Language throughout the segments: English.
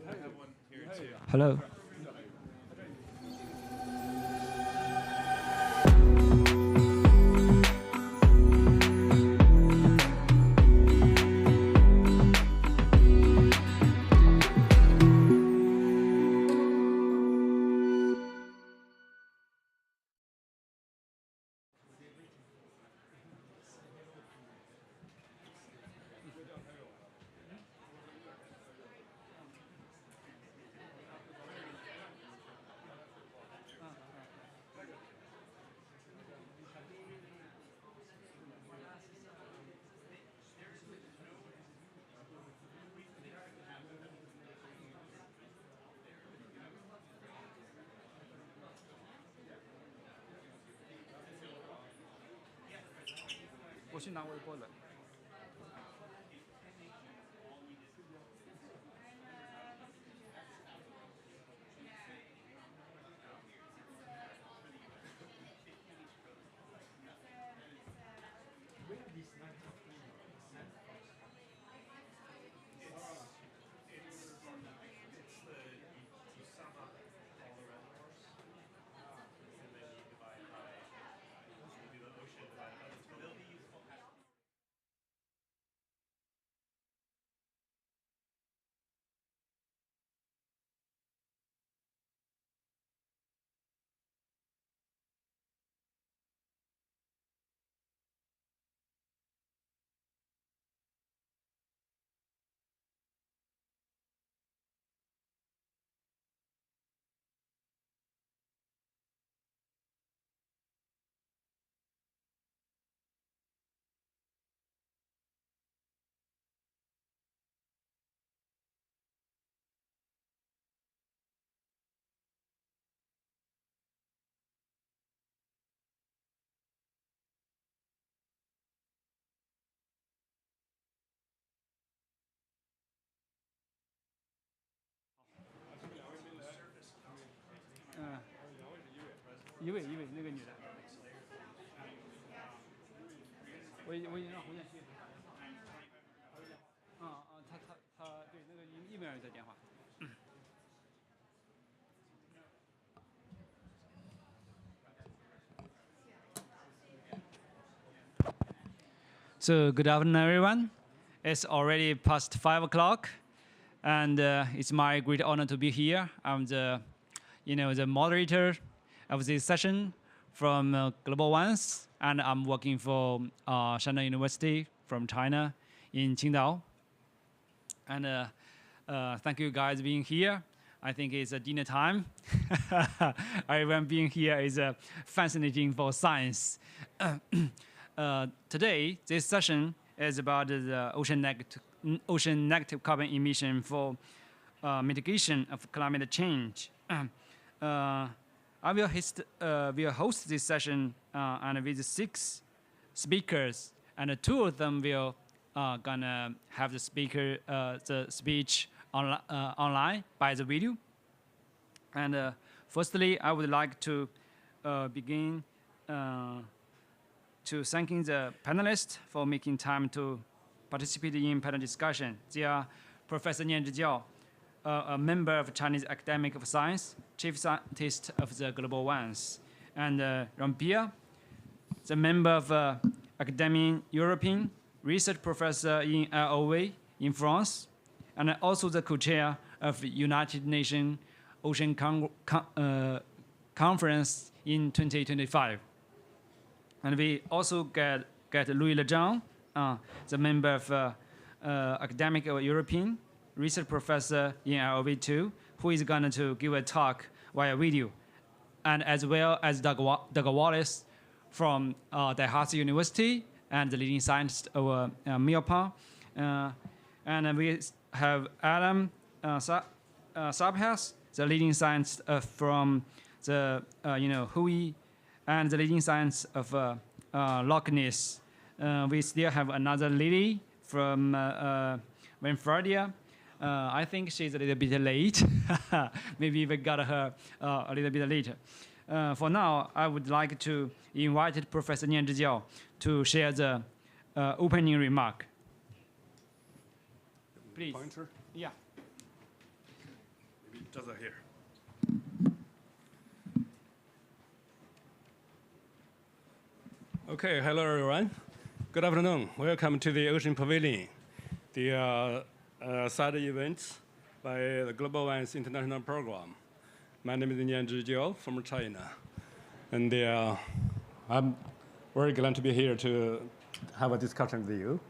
have one here too. Hello. So good afternoon, everyone. It's already past 5 o'clock, and it's my great honor to be here. I'm the moderator of this session from Global Ones, and I'm working for Shandong University from China in Qingdao. And thank you guys being here. I think it's a dinner time. Everyone being here is fascinating for science. Today, this session is about the ocean negative carbon emission for mitigation of climate change. I will host this session and with 6 speakers, and 2 of them will gonna have the speech online by the video. And firstly, I would like to begin to thanking the panelists for making time to participate in panel discussion. They are Professor Nianzhi Jiao, a member of Chinese Academy of Science, chief scientist of the Global Ones, and Jean-Pierre, the member of Academy European, research professor in Envoy in France, and also the co-chair of United Nations Ocean Conference in 2025. And we also get Louis Zhang, the member of Academic European, research professor in LV2, who is going to give a talk via video, and as well as Doug Wallace from Daihatsu University and the leading scientist of Miopar. And we have Adam Sabhas, the leading scientist from the Hui, and the leading science of Loch Ness. We still have another lady from Renforth. I think she's a little bit late. Maybe we got her a little bit later. For now, I would like to invite Professor Nianzhi Jiao to share the opening remark. Please. Pointer? Yeah. Just here. Okay, hello everyone. Good afternoon. Welcome to the Ocean Pavilion, the side events by the Global One's International Program. My name is Nianzhi Jiao from China. And I'm very glad to be here to have a discussion with you.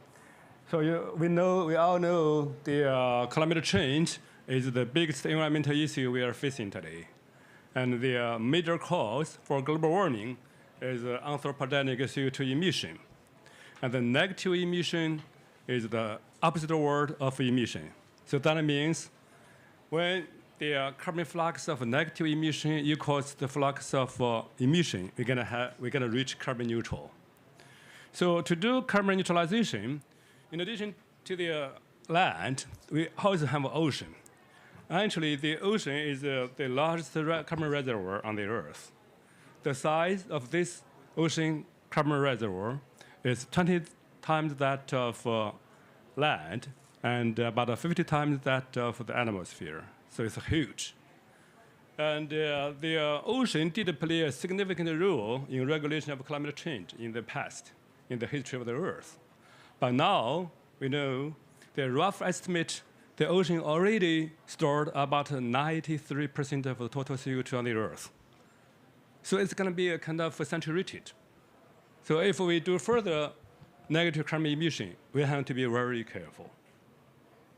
So we all know the climate change is the biggest environmental issue we are facing today. And the major cause for global warming is anthropogenic CO2 emission. And the negative emission is the opposite word of emission. So that means when the carbon flux of negative emission equals the flux of emission, we're gonna reach carbon neutral. So to do carbon neutralization, in addition to the land, we also have an ocean. Actually, the ocean is the largest carbon reservoir on the Earth. The size of this ocean carbon reservoir is 20 times that of land and about 50 times that of the atmosphere. So it's huge. And the ocean did play a significant role in regulation of climate change in the past, in the history of the Earth. But now we know the rough estimate, the ocean already stored about 93% of the total CO2 on the Earth. So it's going to be a kind of saturated. So if we do further negative carbon emission, we have to be very careful.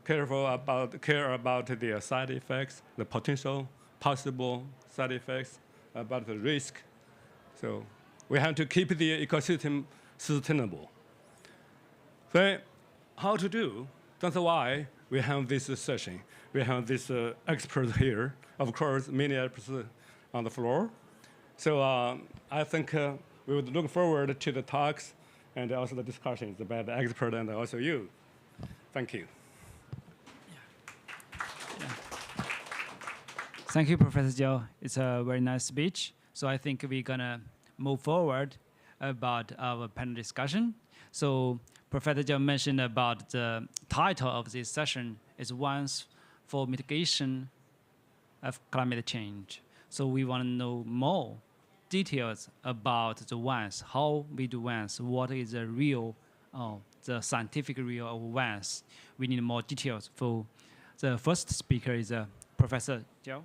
Care about the side effects, the potential possible side effects, about the risk. So we have to keep the ecosystem sustainable. So how to do? That's why we have this session. We have this experts here. Of course, many experts on the floor. So I think we would look forward to the talks and also the discussions by the expert and also you. Thank you. Yeah. Thank you, Professor Jiao. It's a very nice speech. So I think we're gonna move forward about our panel discussion. So Professor Jiao mentioned about the title of this session is Ones for Mitigation of Climate Change. So we want to know more details about the ones, how we do ones, what is the real, the scientific real of ones. We need more details. For the first speaker is Professor Jiao.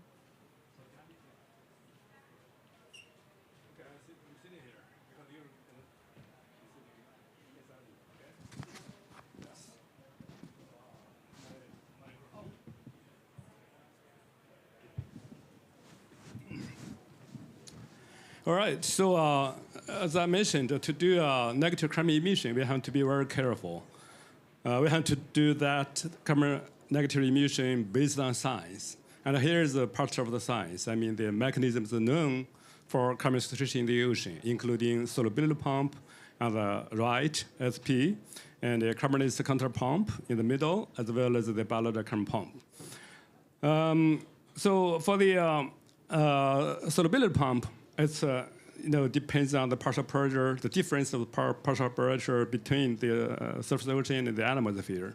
All right, so as I mentioned, to do negative carbon emission, we have to be very careful. We have to do that carbon negative emission based on science. And here is a part of the science. I mean, the mechanisms known for carbon sequestration in the ocean, including solubility pump on the right, SP, and a carbonated counter pump in the middle, as well as the biological carbon pump. So for the solubility pump, it's depends on the partial pressure, the difference of partial pressure between the surface ocean and the atmosphere.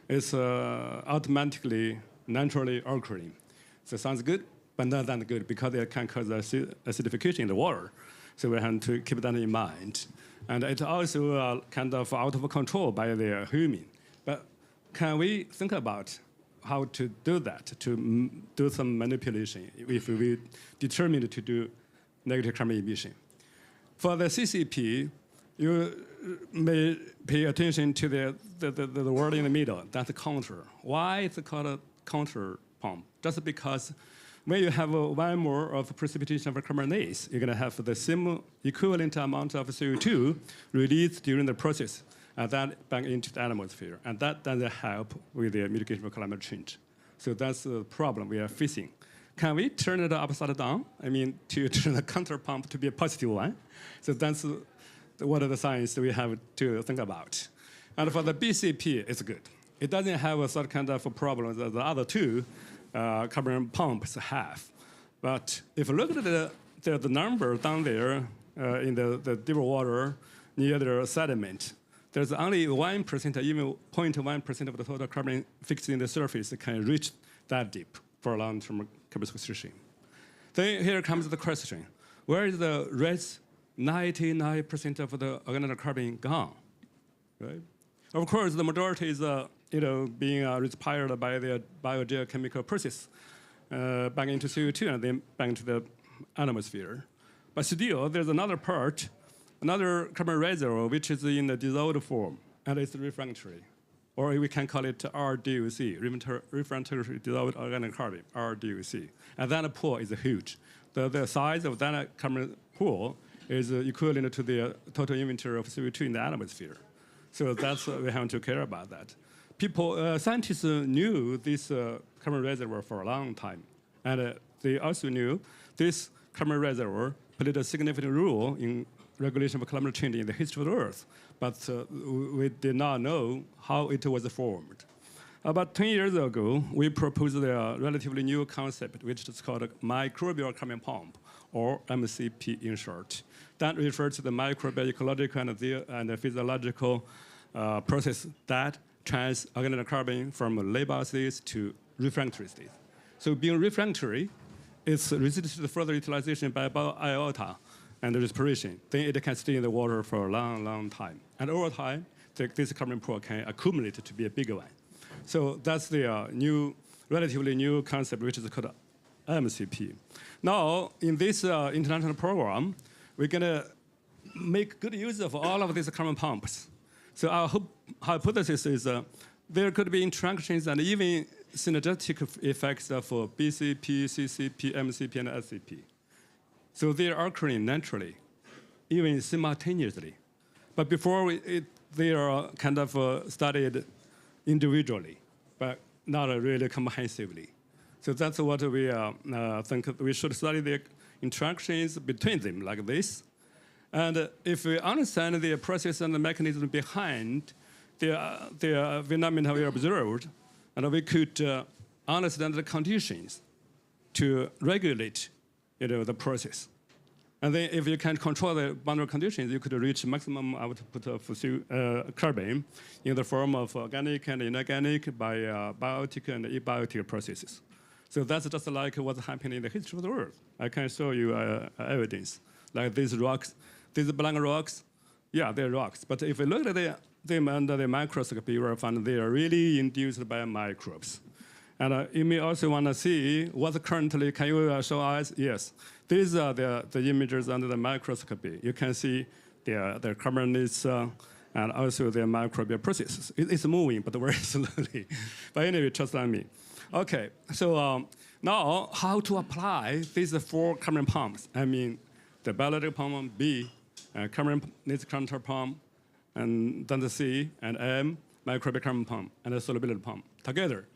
It's automatically, naturally occurring. So sounds good, but not that good because it can cause acidification in the water. So we have to keep that in mind. And it's also kind of out of control by the human. But can we think about how to do that, to do some manipulation if we determine to do negative carbon emission? For the CCP, you may pay attention to the word in the middle, that's counter. Why is it called a counter pump? Just because when you have one more of precipitation of carbonates, you're going to have the same equivalent amount of CO2 released during the process, and that back into the atmosphere. And that doesn't help with the mitigation of climate change. So that's the problem we are facing. Can we turn it upside down? I mean, to turn the counter pump to be a positive one. So that's what are the science we have to think about. And for the BCP, it's good. It doesn't have a sort kind of a problem that the other two carbon pumps have. But if you look at the number down there in the deep water near the sediment, there's only 1%, even 0.1% of the total carbon fixed in the surface that can reach that deep. for long-term carbon sequestration. Then here comes the question: where is the rest 99% of the organic carbon gone? Right? Of course, the majority is being respired by the biogeochemical process back into CO2 and then back into the atmosphere. But still, there's another part, another carbon reservoir, which is in the dissolved form, and it's refractory. Or we can call it RDOC, refractory dissolved organic carbon, RDOC. And that pool is huge. The size of that carbon pool is equivalent to the total inventory of CO2 in the atmosphere. So that's we have to care about that. Scientists knew this carbon reservoir for a long time. And they also knew this carbon reservoir played a significant role in regulation of climate change in the history of the Earth. But we did not know how it was formed. About 10 years ago, we proposed a relatively new concept, which is called microbial carbon pump, or MCP in short. That refers to the microbial, ecological, and physiological process that trans organic carbon from labile states to refractory states. So being refractory, it's resistant to the further utilization by iota and respiration. Then it can stay in the water for a long, long time. And over time, this carbon pool can accumulate to be a bigger one. So that's the relatively new concept, which is called MCP. Now, in this international program, we're going to make good use of all of these carbon pumps. So our hypothesis is there could be interactions and even synergetic effects of BCP, CCP, MCP, and SCP. So they are occurring naturally, even simultaneously. But before they are kind of studied individually, but not really comprehensively. So that's what we think we should study the interactions between them like this. And if we understand the process and the mechanism behind the phenomena we observed, and we could understand the conditions to regulate the process. And then if you can control the boundary conditions, you could reach maximum output of carbon in the form of organic and inorganic, by biotic and abiotic processes. So that's just like what's happening in the history of the world. I can show you evidence. Like these rocks, these black rocks, yeah, they're rocks. But if you look at them under the microscope, you will find they are really induced by microbes. And you may also want to see what's currently, can you show us? Yes. These are the images under the microscopy. You can see the carbonates and also the microbial processes. It's moving, but very slowly. But anyway, trust on me. Okay, so now how to apply these 4 carbon pumps? I mean, the biological pump, B, carbonate counter pump, and then the C, and M, microbial carbon pump, and the solubility pump together.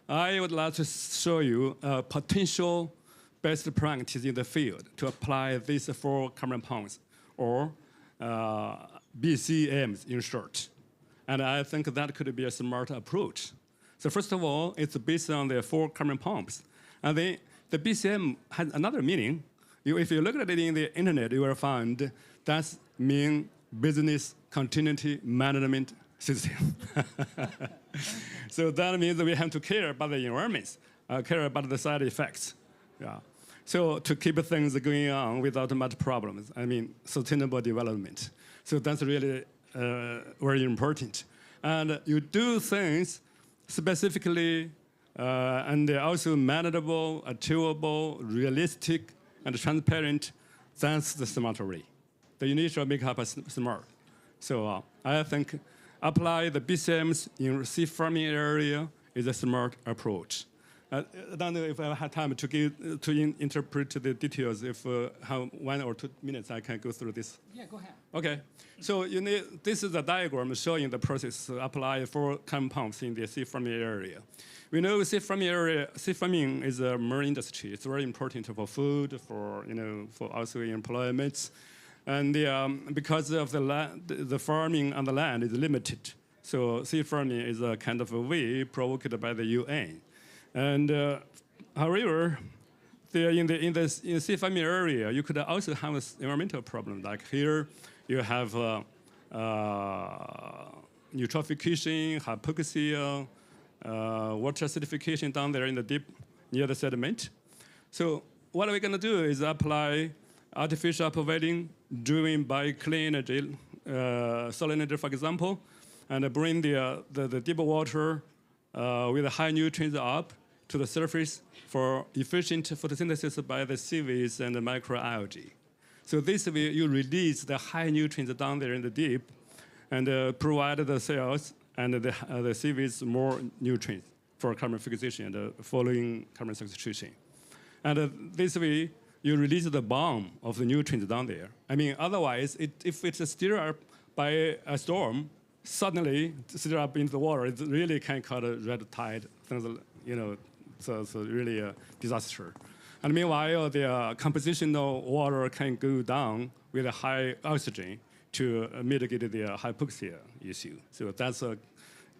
I would like to show you a potential best practice in the field to apply these 4 carbon pumps, or BCMs in short. And I think that could be a smart approach. So first of all, it's based on the 4 carbon pumps. And then the BCM has another meaning. If you look at it in the internet, you will find that's mean business continuity management system. So that means that we have to care about the environment, care about the side effects. Yeah. So to keep things going on without much problems, I mean, sustainable development. So that's really very important. And you do things specifically and also manageable, achievable, realistic, and transparent. That's the smart way. The initial makeup is smart. So I think apply the BCMs in sea farming area is a smart approach. I don't know if I have time to interpret the details. If how 1 or 2 minutes I can go through this. Yeah, go ahead. Okay, so this is a diagram showing the process to apply 4 carbon pumps in the sea farming area. We know sea farming is a marine industry. It's very important for food, for also employment, and because of the land, the farming on the land is limited. So sea farming is a kind of a way provoked by the UN. And however, in the sea farming area, you could also have an environmental problem. Like here, you have eutrophication, hypoxia, water acidification down there in the deep near the sediment. So what we're going to do is apply artificial upwelling driven by clean energy, salinity, for example, and bring the deep water with high nutrients up to the surface for efficient photosynthesis by the seaweeds and the microalgae. So this way, you release the high nutrients down there in the deep and provide the cells and the seaweeds more nutrients for carbon fixation and following carbon sequestration. And this way, you release the bomb of the nutrients down there. I mean, otherwise, if it's stirred up by a storm, suddenly stirred up into the water, it really can cause a red tide, things, so it's really a disaster. And meanwhile, the compositional water can go down with a high oxygen to mitigate the hypoxia issue. So that's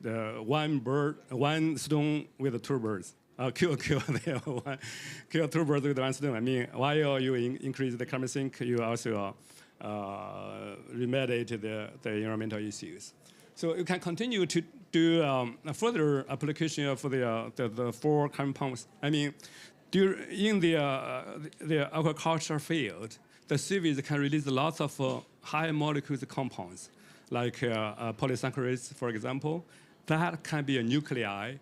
the one stone with two birds. Kill two birds with one stone. I mean, while you increase the carbon sink, you also remediate the environmental issues. So you can continue to do a further application for the four compounds. I mean, in the aquaculture field, the seaweeds can release lots of high molecules compounds, like polysaccharides, for example. That can be a nuclei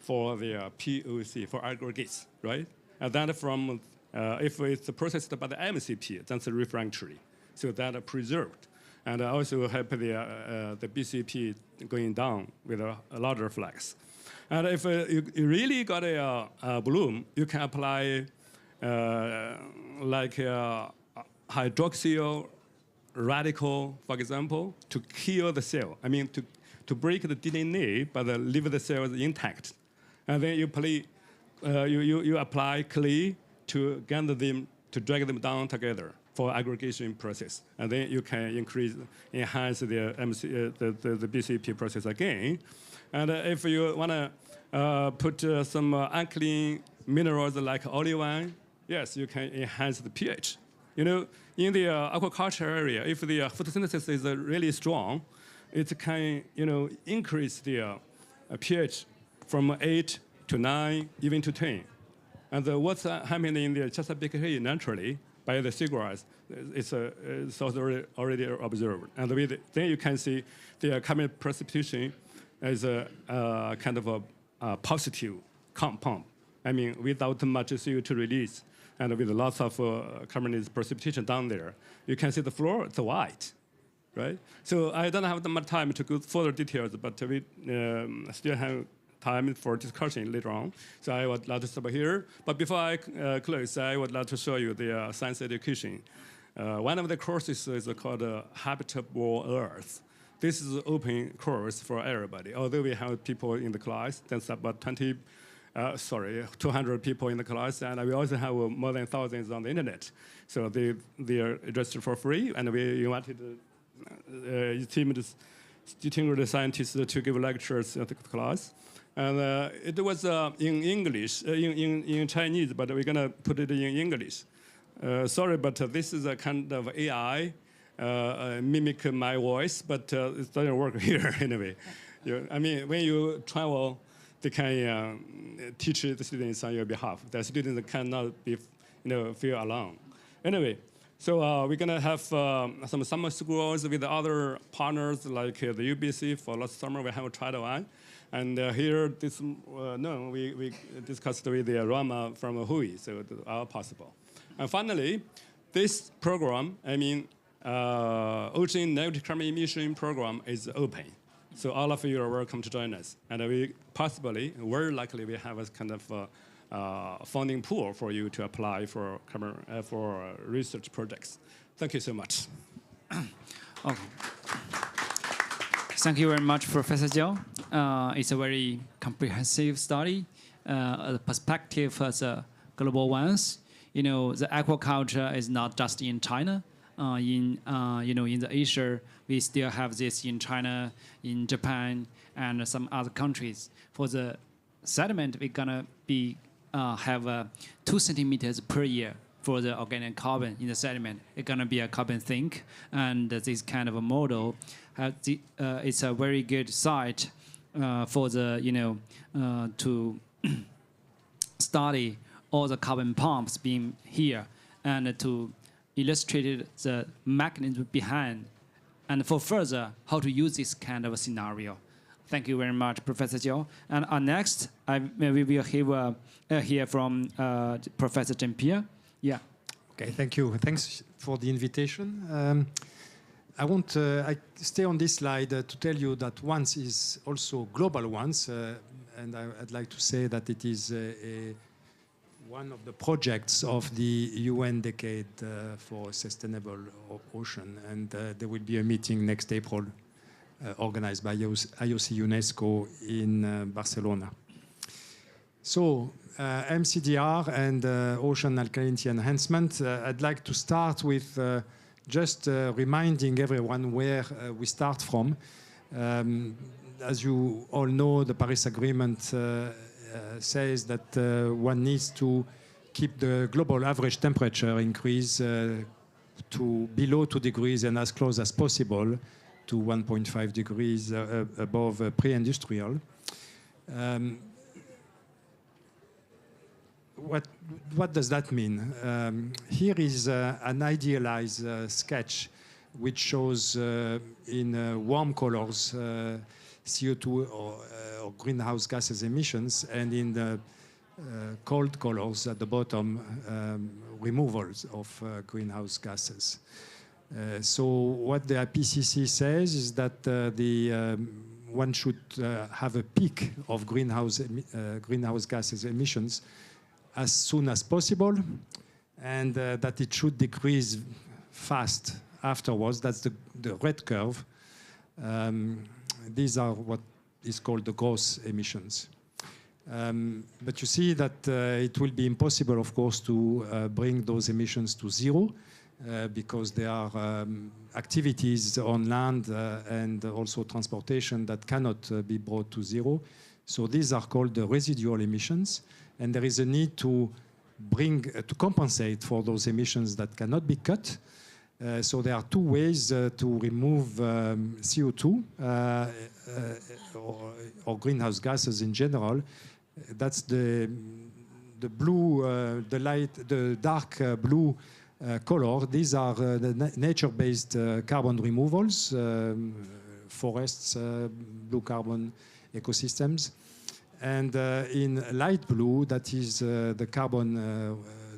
for the POC, for aggregates, right? And then from, if it's processed by the MCP, that's refractory. So that are preserved. And also help the BCP going down with a larger flux. And if you really got a bloom, you can apply like hydroxyl radical, for example, to kill the cell. I mean, to break the DNA, but leave the cells intact. And then you apply clay to gather them, to drag them down together for aggregation process. And then you can enhance the BCP process again. And if you want to put some alkaline minerals like olivine, yes, you can enhance the pH. In the aquaculture area, if the photosynthesis is really strong, it can increase the pH from 8 to 9, even to 10. And what's happening in the Chesapeake Bay naturally by the seagrass, it's already observed. And then you can see the carbon precipitation as a kind of a positive compound. I mean, without much CO2 release and with lots of carbon precipitation down there, you can see the floor, it's white, right? So I don't have that much time to go further details, but we still have time for discussion later on. So I would like to stop here. But before I close, I would like to show you the science education. One of the courses is called Habitable Earth. This is an open course for everybody. Although we have people in the class, that's about 200 people in the class, and we also have more than thousands on the internet. So they are registered for free, and we invited distinguished scientists to give lectures at the class. And it was in English, in Chinese, but we're going to put it in English. Sorry, but this is a kind of AI, mimic my voice, but it doesn't work here anyway. I mean, when you travel, they can teach the students on your behalf. The students cannot be, feel alone. Anyway, so we're going to have some summer schools with other partners like the UBC. For last summer, we have tried one. And here, we discussed with the Rama from Hui, so all possible. And finally, this program, Ocean Negative Carbon Emission Program is open. So all of you are welcome to join us. And we possibly, very likely, we have a kind of funding pool for you to apply for research projects. Thank you so much. Okay. Thank you very much, Professor Jiao. It's a very comprehensive study. The perspective as a global ones. The aquaculture is not just in China. In the Asia, we still have this in China, in Japan, and some other countries. For the sediment, we're gonna have 2 centimeters per year for the organic carbon in the sediment. It's gonna be a carbon sink, and this kind of a model, it's a very good site for the study all the carbon pumps being here and to illustrate the mechanism behind and for further how to use this kind of a scenario. Thank you very much, Professor Jiao. And next, we will hear from Professor Jean-Pierre. Yeah. Okay, thank you. Thanks for the invitation. I stay on this slide to tell you that ONCE is also global ONCE, and I'd like to say that it is one of the projects of the UN Decade for Sustainable Ocean, and there will be a meeting next April organized by IOC UNESCO in Barcelona. So, MCDR and ocean alkalinity enhancement, I'd like to start with just reminding everyone where we start from. As you all know, the Paris Agreement says that one needs to keep the global average temperature increase to below 2 degrees and as close as possible to 1.5 degrees above pre-industrial. What does that mean? Here is an idealized sketch which shows in warm colors CO2 or greenhouse gases emissions, and in the cold colors at the bottom removals of greenhouse gases. So what the IPCC says is that one should have a peak of greenhouse gases emissions as soon as possible, and that it should decrease fast afterwards. That's the red curve. These are what is called the gross emissions. But you see that it will be impossible, of course, to bring those emissions to zero because there are activities on land and also transportation that cannot be brought to zero. So these are called the residual emissions, and there is a need to compensate for those emissions that cannot be cut. So there are two ways to remove CO2 or greenhouse gases in general. That's the blue, the dark blue color. These are the nature-based carbon removals, forests, blue carbon ecosystems. And in light blue, that is the carbon,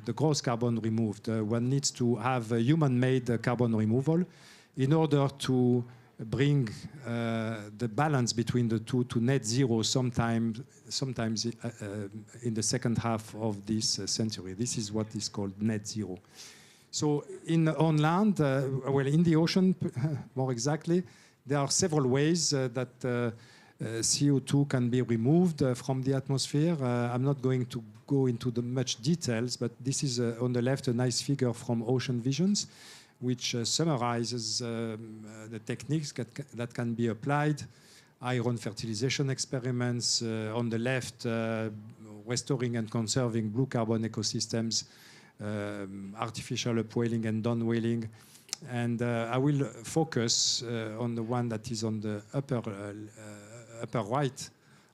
the gross carbon removed. One needs to have a human-made carbon removal in order to bring the balance between the two to net zero sometimes in the second half of this century. This is what is called net zero. So on land, well, in the ocean, more exactly, there are several ways that CO2 can be removed from the atmosphere. I'm not going to go into the much details, but this is on the left a nice figure from Ocean Visions, which summarizes the techniques that can be applied. Iron fertilization experiments, on the left, restoring and conserving blue carbon ecosystems, artificial upwelling and downwelling. And I will focus on the one that is on the upper right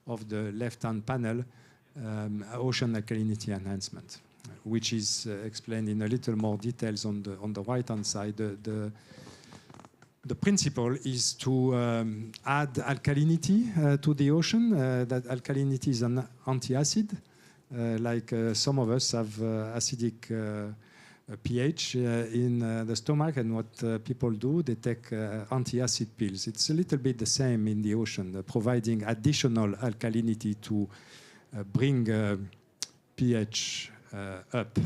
of the left-hand panel, ocean alkalinity enhancement, which is explained in a little more details on the right-hand side. The principle is to add alkalinity to the ocean. That alkalinity is an anti-acid, like some of us have acidic pH in the stomach, and what people do, they take anti-acid pills. It's a little bit the same in the ocean, providing additional alkalinity to bring pH up.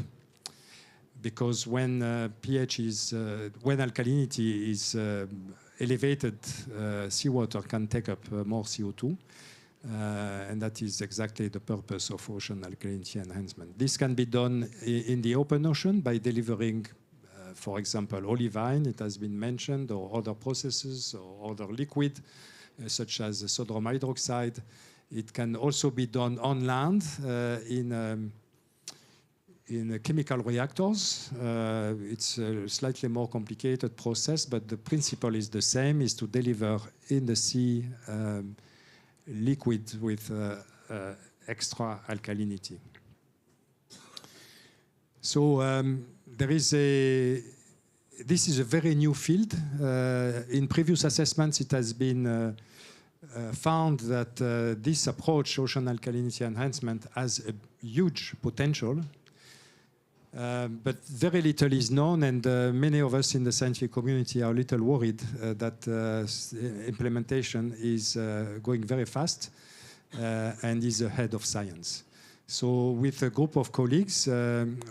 Because when pH is, when alkalinity is elevated, seawater can take up more CO2. And that is exactly the purpose of ocean alkalinity enhancement. This can be done in the open ocean by delivering, for example, olivine, it has been mentioned, or other processes, or other liquid, such as sodium hydroxide. It can also be done on land in chemical reactors. It's a slightly more complicated process, but the principle is the same, is to deliver in the sea liquid with extra alkalinity. So this is a very new field. In previous assessments, it has been found that this approach, ocean alkalinity enhancement, has a huge potential. But very little is known, and many of us in the scientific community are a little worried that implementation is going very fast and is ahead of science. So with a group of colleagues,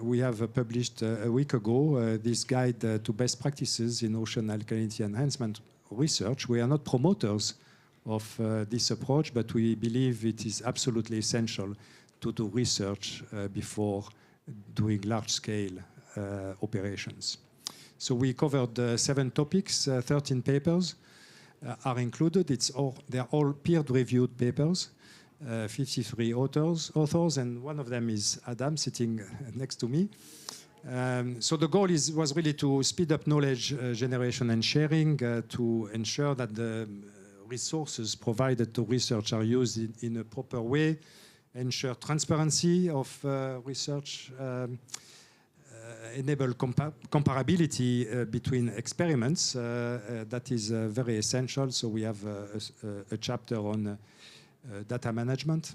we have published a week ago this guide to best practices in ocean alkalinity enhancement research. We are not promoters of this approach, but we believe it is absolutely essential to do research before doing large-scale operations. So we covered 7 topics, 13 papers are included. They're all peer-reviewed papers, 53 authors, and one of them is Adam, sitting next to me. So the goal was really to speed up knowledge generation and sharing, to ensure that the resources provided to research are used in a proper way, ensure transparency of research, enable comparability between experiments. That is very essential. So we have a chapter on data management.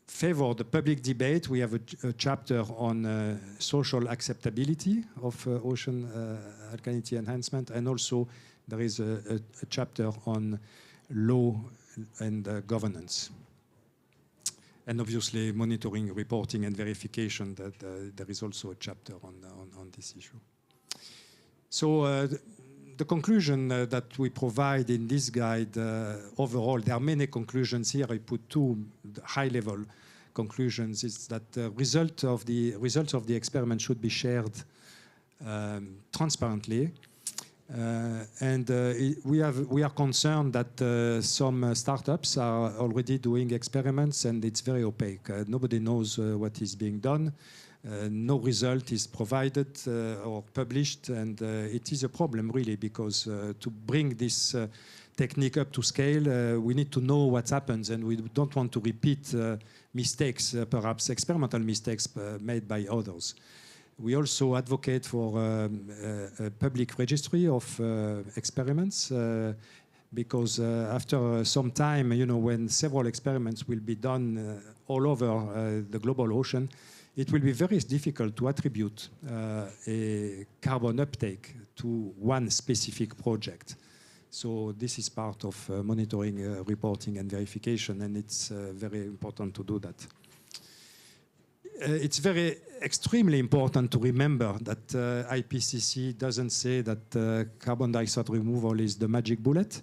Favor the public debate. We have a chapter on social acceptability of ocean alkalinity enhancement, and also there is a chapter on law and governance. And obviously monitoring, reporting, and verification, that there is also a chapter on this issue. So the conclusion that we provide in this guide, overall, there are many conclusions here. I put 2 high-level conclusions. Is that the results of the experiment should be shared transparently. We are concerned that some startups are already doing experiments, and it's very opaque. Nobody knows what is being done. No result is provided or published, and it is a problem really, because to bring this technique up to scale, we need to know what happens, and we don't want to repeat mistakes, perhaps experimental mistakes made by others. We also advocate for a public registry of experiments, because after some time, when several experiments will be done all over the global ocean, it will be very difficult to attribute a carbon uptake to one specific project. So this is part of monitoring, reporting, and verification, and it's very important to do that. It's extremely important to remember that IPCC doesn't say that carbon dioxide removal is the magic bullet.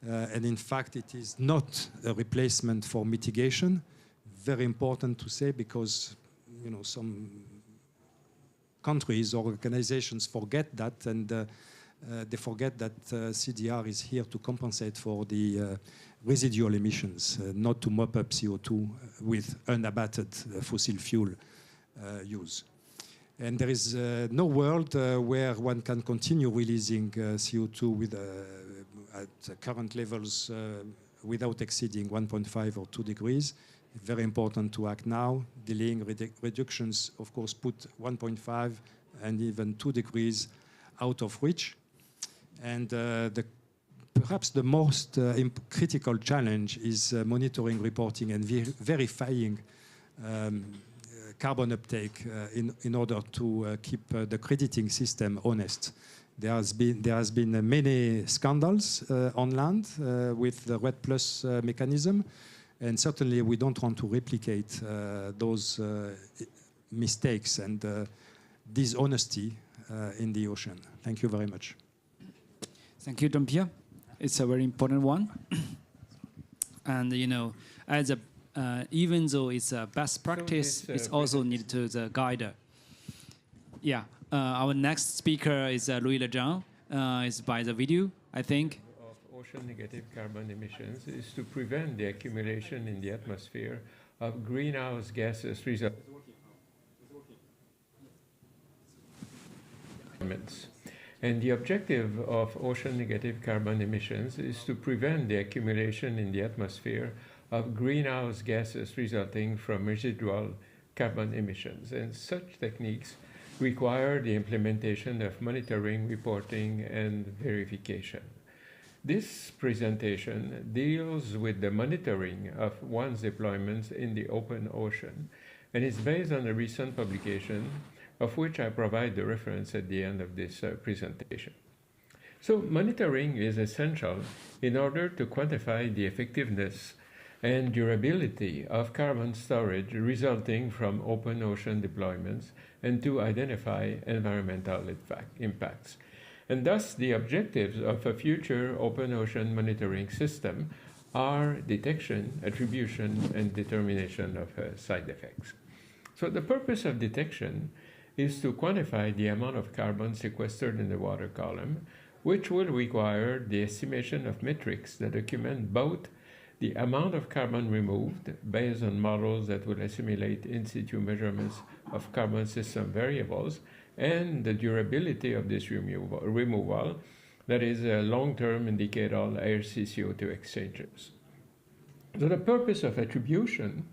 And in fact, it is not a replacement for mitigation. Very important to say, because some countries or organizations forget that, and they forget that CDR is here to compensate for the residual emissions, not to mop up CO2 with unabated fossil fuel use. And there is no world where one can continue releasing CO2 at current levels without exceeding 1.5 or 2 degrees. Very important to act now. Delaying reductions, of course, put 1.5 and even 2 degrees out of reach. And perhaps the most critical challenge is monitoring, reporting, and verifying carbon uptake in order to keep the crediting system honest. There has been many scandals on land with the RED Plus mechanism, and certainly we don't want to replicate those mistakes and dishonesty in the ocean. Thank you very much. Thank you, Jean-Pierre. It's a very important one. And as even though it's a best practice, it's also needed to the guide. Yeah. Our next speaker is Louis Zhang. It's by the video, I think. Of ocean negative carbon emissions is to prevent the accumulation in the atmosphere of greenhouse gases resulting. And the objective of ocean negative carbon emissions is to prevent the accumulation in the atmosphere of greenhouse gases resulting from residual carbon emissions, and such techniques require the implementation of monitoring, reporting, and verification. This presentation deals with the monitoring of one's deployments in the open ocean, and is based on a recent publication of which I provide the reference at the end of this presentation. So monitoring is essential in order to quantify the effectiveness and durability of carbon storage resulting from open ocean deployments and to identify environmental impacts. And thus, the objectives of a future open ocean monitoring system are detection, attribution, and determination of side effects. So the purpose of detection is to quantify the amount of carbon sequestered in the water column, which will require the estimation of metrics that document both the amount of carbon removed based on models that will assimilate in situ measurements of carbon system variables and the durability of this removal, that is a long-term indicatable air-sea CO2 exchanges. So the purpose of attribution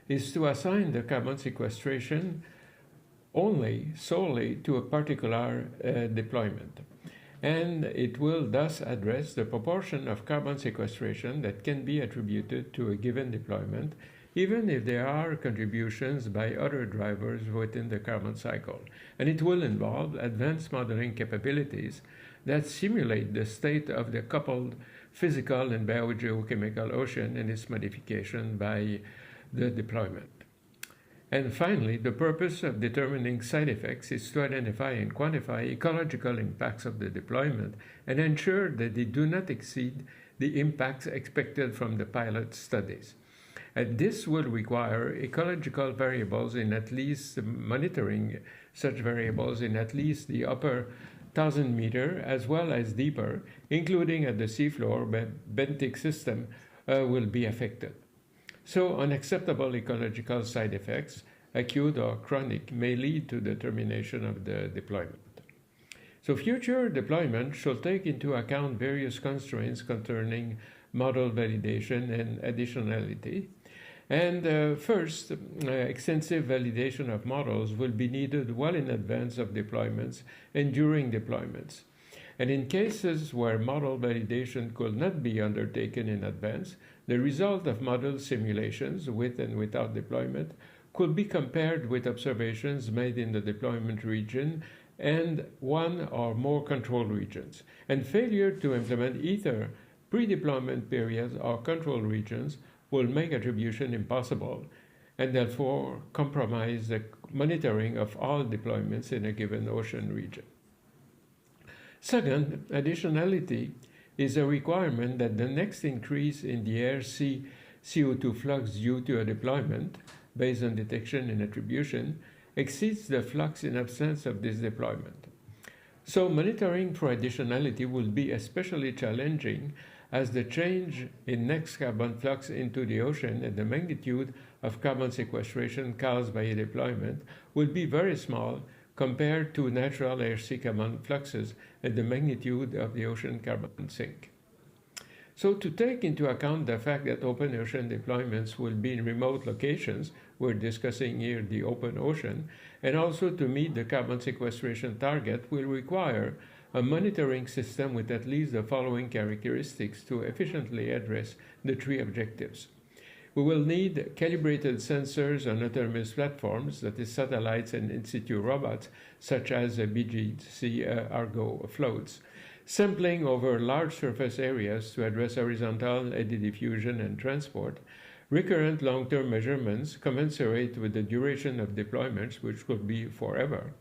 is to assign the carbon sequestration solely to a particular deployment. And it will thus address the proportion of carbon sequestration that can be attributed to a given deployment, even if there are contributions by other drivers within the carbon cycle. And it will involve advanced modeling capabilities that simulate the state of the coupled physical and biogeochemical ocean and its modification by the deployment. And finally, the purpose of determining side effects is to identify and quantify ecological impacts of the deployment and ensure that they do not exceed the impacts expected from the pilot studies. And this will require ecological variables in at least monitoring such variables in at least the upper 1,000 meter as well as deeper, including at the seafloor, where benthic system will be affected. So unacceptable ecological side effects, acute or chronic, may lead to the termination of the deployment. So future deployment should take into account various constraints concerning model validation and additionality. And first, extensive validation of models will be needed well in advance of deployments and during deployments. And in cases where model validation could not be undertaken in advance, the result of model simulations with and without deployment could be compared with observations made in the deployment region and one or more control regions. And failure to implement either pre-deployment periods or control regions will make attribution impossible and therefore compromise the monitoring of all deployments in a given ocean region. Second, additionality is a requirement that the next increase in the air-sea CO2 flux due to a deployment, based on detection and attribution, exceeds the flux in absence of this deployment. So monitoring for additionality will be especially challenging as the change in next carbon flux into the ocean and the magnitude of carbon sequestration caused by a deployment will be very small compared to natural air-sea carbon fluxes and the magnitude of the ocean carbon sink. So to take into account the fact that open ocean deployments will be in remote locations, we're discussing here the open ocean, and also to meet the carbon sequestration target will require a monitoring system with at least the following characteristics to efficiently address the three objectives. We will need calibrated sensors on autonomous platforms, that is satellites and in-situ robots, such as BGC Argo floats, sampling over large surface areas to address horizontal eddy diffusion and transport, recurrent long-term measurements commensurate with the duration of deployments, which could be forever,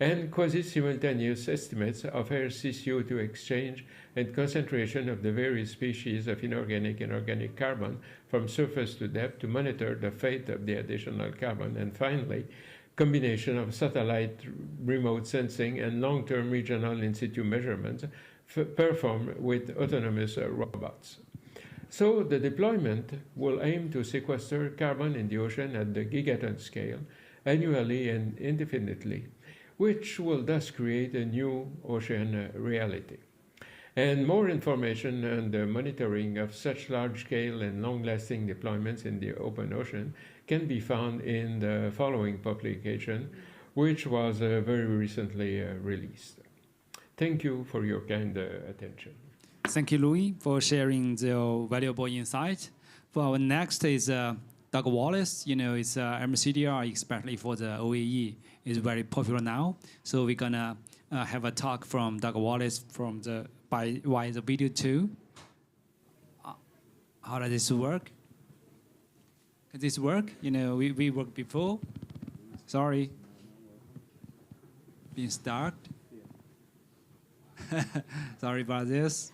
and quasi-simultaneous estimates of air-sea CO2 exchange and concentration of the various species of inorganic and organic carbon from surface to depth to monitor the fate of the additional carbon. And finally, combination of satellite remote sensing and long-term regional in-situ measurements performed with autonomous robots. So the deployment will aim to sequester carbon in the ocean at the gigaton scale, annually and indefinitely, which will thus create a new ocean reality. And more information on the monitoring of such large-scale and long-lasting deployments in the open ocean can be found in the following publication, which was very recently released. Thank you for your kind attention. Thank you, Louis, for sharing the valuable insight. For our next is Doug Wallace. You know, it's MCDR, especially for the OAE, is very popular now. So we're gonna have a talk from Doug Wallace from via the video too. How does this work? Does this work? You know, we worked before. Sorry. Being stuck. Sorry about this.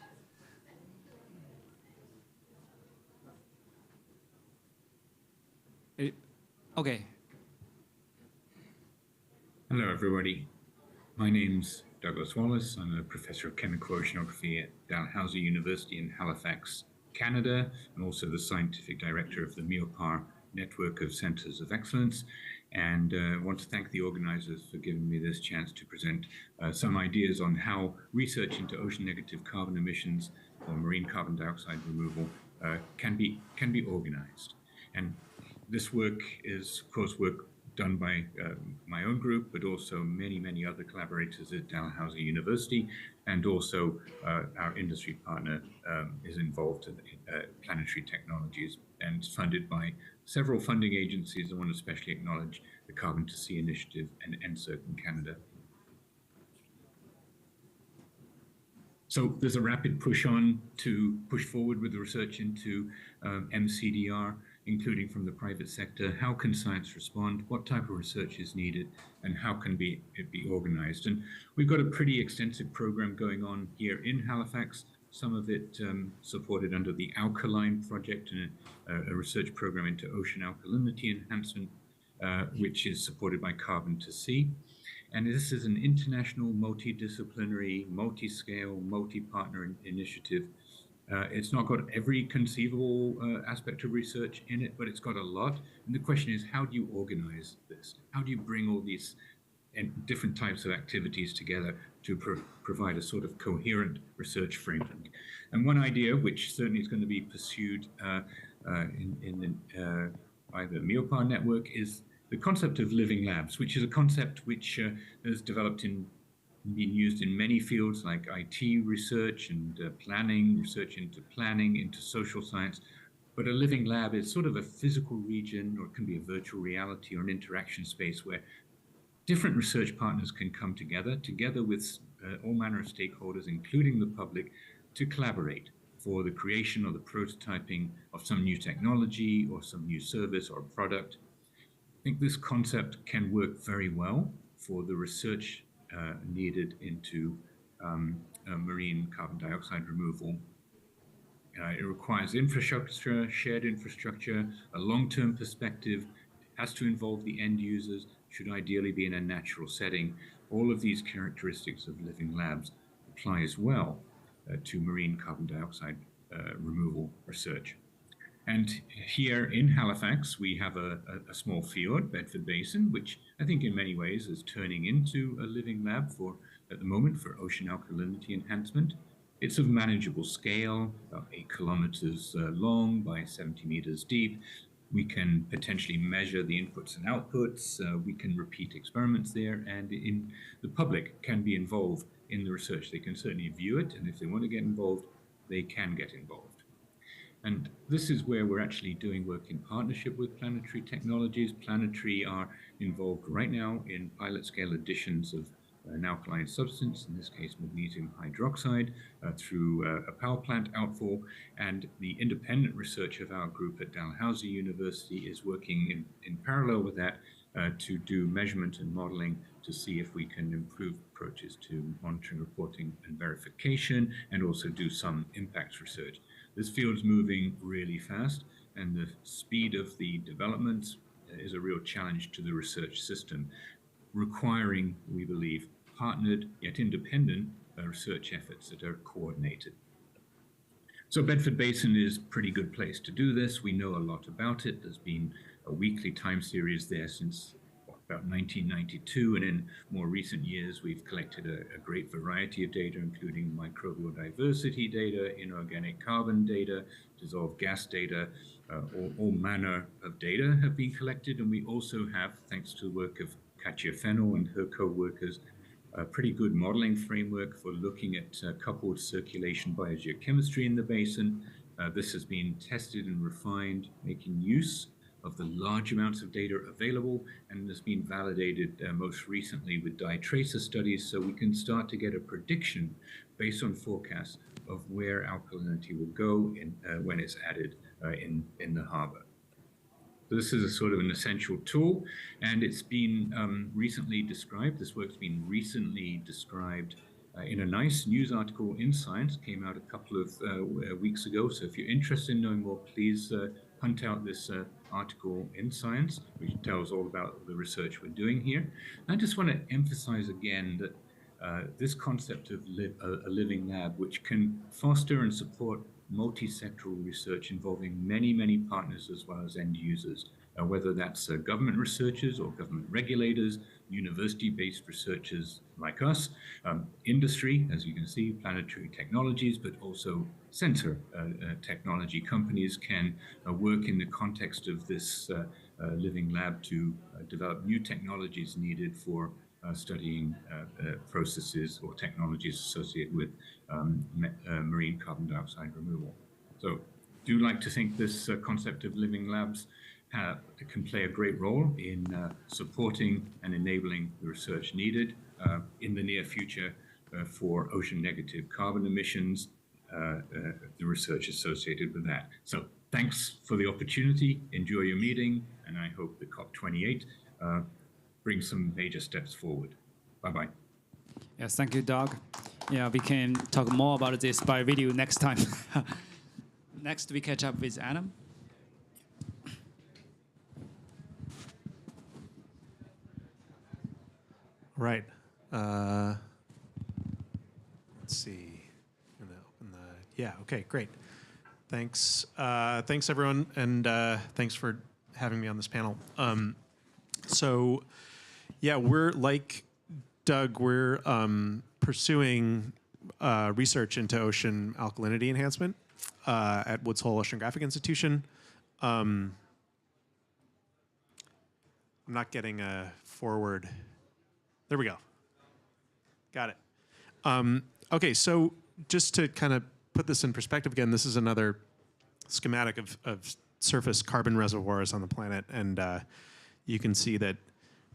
Okay. Hello, everybody. My name's Douglas Wallace. I'm a professor of chemical oceanography at Dalhousie University in Halifax, Canada, and also the scientific director of the MIOPAR Network of Centers of Excellence. And I want to thank the organizers for giving me this chance to present some ideas on how research into ocean negative carbon emissions or marine carbon dioxide removal can be organized. And this work is, of course, work done by my own group, but also many other collaborators at Dalhousie University, and also our industry partner is involved in Planetary Technologies and funded by several funding agencies. I want to especially acknowledge the Carbon to Sea Initiative and NSERC in Canada. So there's a rapid push on to push forward with the research into MCDR, including from the private sector. How can science respond? What type of research is needed? And how can it be organized? And we've got a pretty extensive program going on here in Halifax, some of it supported under the Alkaline Project, and a research program into ocean alkalinity enhancement, which is supported by Carbon to Sea. And this is an international, multidisciplinary, multi-scale, multi-partner initiative. It's not got every conceivable aspect of research in it, but it's got a lot. And the question is, how do you organize this? How do you bring all these different types of activities together to provide a sort of coherent research framework? And one idea, which certainly is going to be pursued by the MIOPAR network, is the concept of living labs, which is a concept which has developed been used in many fields like IT research and planning, research into planning, into social science. But a living lab is sort of a physical region, or it can be a virtual reality or an interaction space where different research partners can come together with all manner of stakeholders, including the public, to collaborate for the creation or the prototyping of some new technology or some new service or product. I think this concept can work very well for the research needed into marine carbon dioxide removal. It requires infrastructure, shared infrastructure, a long-term perspective. It has to involve the end users, should ideally be in a natural setting. All of these characteristics of living labs apply as well to marine carbon dioxide removal research. And here in Halifax, we have a small fjord, Bedford Basin, which I think in many ways is turning into a living lab at the moment for ocean alkalinity enhancement. It's of manageable scale, about 8 kilometers long by 70 meters deep. We can potentially measure the inputs and outputs. We can repeat experiments there, and the public can be involved in the research. They can certainly view it, and if they want to get involved, they can get involved. And this is where we're actually doing work in partnership with Planetary Technologies. Planetary are involved right now in pilot scale additions of an alkaline substance, in this case magnesium hydroxide, through a power plant outfall. And the independent research of our group at Dalhousie University is working in parallel with that to do measurement and modeling to see if we can improve approaches to monitoring, reporting, and verification, and also do some impacts research. This field's moving really fast, and the speed of the development is a real challenge to the research system, requiring, we believe, partnered yet independent research efforts that are coordinated. So Bedford Basin is a pretty good place to do this. We know a lot about it. There's been a weekly time series there since about 1992, and in more recent years, we've collected a great variety of data, including microbial diversity data, inorganic carbon data, dissolved gas data, all manner of data have been collected. And we also have, thanks to the work of Katja Fennell and her co-workers, a pretty good modeling framework for looking at coupled circulation biogeochemistry in the basin. This has been tested and refined, making use of the large amounts of data available, and has been validated most recently with dye tracer studies, so we can start to get a prediction based on forecasts of where alkalinity will go when it's added in the harbor. So this is a sort of an essential tool, and it's been recently described. This work's been recently described in a nice news article in Science, came out a couple of weeks ago. So if you're interested in knowing more, please hunt out this article in Science, which tells all about the research we're doing here. I just want to emphasize again that this concept of a living lab, which can foster and support multi-sectoral research involving many, many partners as well as end users, whether that's government researchers or government regulators, university-based researchers like us, industry, as you can see, planetary technologies, but also sensor technology companies can work in the context of this living lab to develop new technologies needed for studying processes or technologies associated with marine carbon dioxide removal. So do like to think this concept of living labs can play a great role in supporting and enabling the research needed in the near future for ocean negative carbon emissions, the research associated with that. So thanks for the opportunity, enjoy your meeting, and I hope the COP28 brings some major steps forward. Bye-bye. Yes, thank you, Doug. Yeah, we can talk more about this by video next time. Next, we catch up with Adam. Right. Let's see. I'm gonna open the. Yeah. Okay. Great. Thanks. Thanks everyone, and thanks for having me on this panel. So, yeah, we're like Doug. We're pursuing research into ocean alkalinity enhancement at Woods Hole Oceanographic Institution. I'm not getting a forward. There we go. Got it. Okay, so just to kind of put this in perspective again, this is another schematic of surface carbon reservoirs on the planet, and you can see that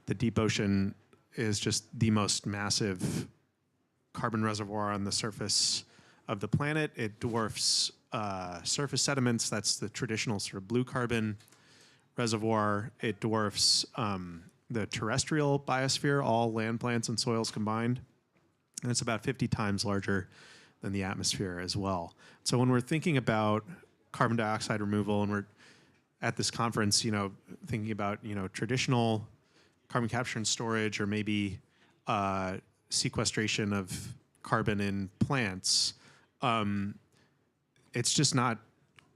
the deep ocean is just the most massive carbon reservoir on the surface of the planet. It dwarfs surface sediments. That's the traditional sort of blue carbon reservoir. It dwarfs the terrestrial biosphere, all land plants and soils combined. And it's about 50 times larger than the atmosphere as well. So when we're thinking about carbon dioxide removal, and we're at this conference, thinking about, traditional carbon capture and storage, or maybe sequestration of carbon in plants, it's just not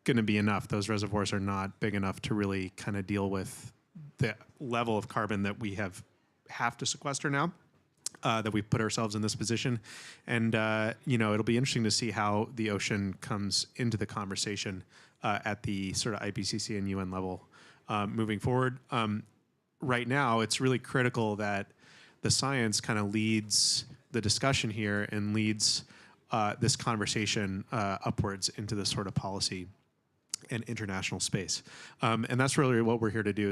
going to be enough. Those reservoirs are not big enough to really kind of deal with the level of carbon that we have to sequester now, that we've put ourselves in this position. And, it'll be interesting to see how the ocean comes into the conversation at the sort of IPCC and UN level moving forward. Right now, it's really critical that the science kind of leads the discussion here and leads this conversation upwards into this sort of policy and international space. And that's really what we're here to do,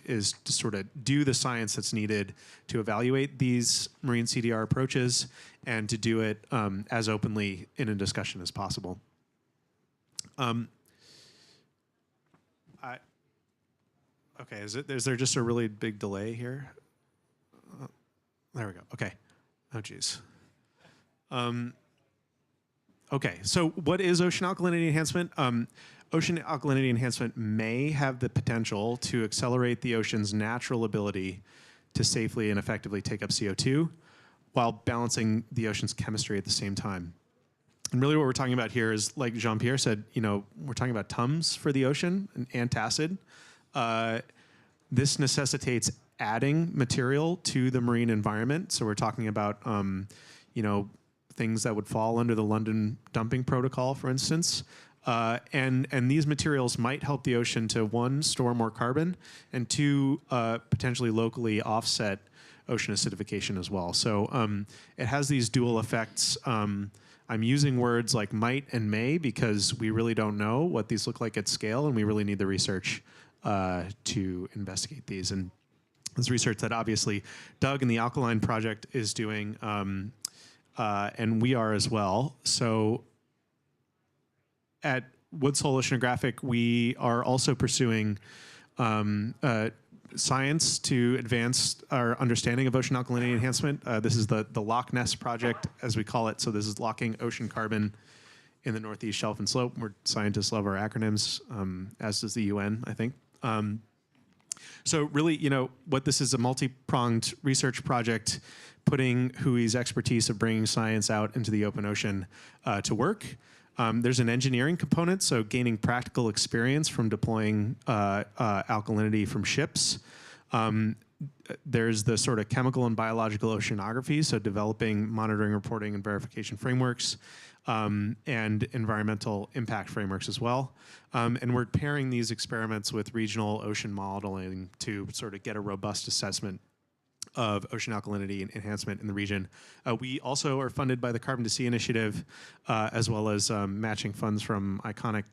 is to sort of do the science that's needed to evaluate these marine CDR approaches, and to do it as openly in a discussion as possible. Okay, is there just a really big delay here? There we go. Okay. Oh, geez. Okay, so what is ocean alkalinity enhancement? Ocean alkalinity enhancement may have the potential to accelerate the ocean's natural ability to safely and effectively take up CO2 while balancing the ocean's chemistry at the same time. And really what we're talking about here is, like Jean-Pierre said, we're talking about TUMS for the ocean, an antacid. This necessitates adding material to the marine environment. So we're talking about, things that would fall under the London dumping protocol, for instance. And these materials might help the ocean to, one, store more carbon, and two, potentially locally offset ocean acidification as well. So it has these dual effects. I'm using words like might and may because we really don't know what these look like at scale, and we really need the research to investigate these. And this research that obviously Doug and the Alkaline Project is doing, and we are as well. So at Woods Hole Oceanographic, we are also pursuing science to advance our understanding of ocean alkalinity enhancement. This is the Loch Ness Project, as we call it. So this is locking ocean carbon in the Northeast Shelf and Slope, where scientists love our acronyms, as does the UN, I think. So really, what this is a multi-pronged research project, putting WHOI's expertise of bringing science out into the open ocean to work. There's an engineering component, so gaining practical experience from deploying alkalinity from ships. There's the sort of chemical and biological oceanography, so developing monitoring, reporting, and verification frameworks, and environmental impact frameworks as well. And we're pairing these experiments with regional ocean modeling to sort of get a robust assessment of ocean alkalinity and enhancement in the region. We also are funded by the Carbon to Sea Initiative, as well as matching funds from iconic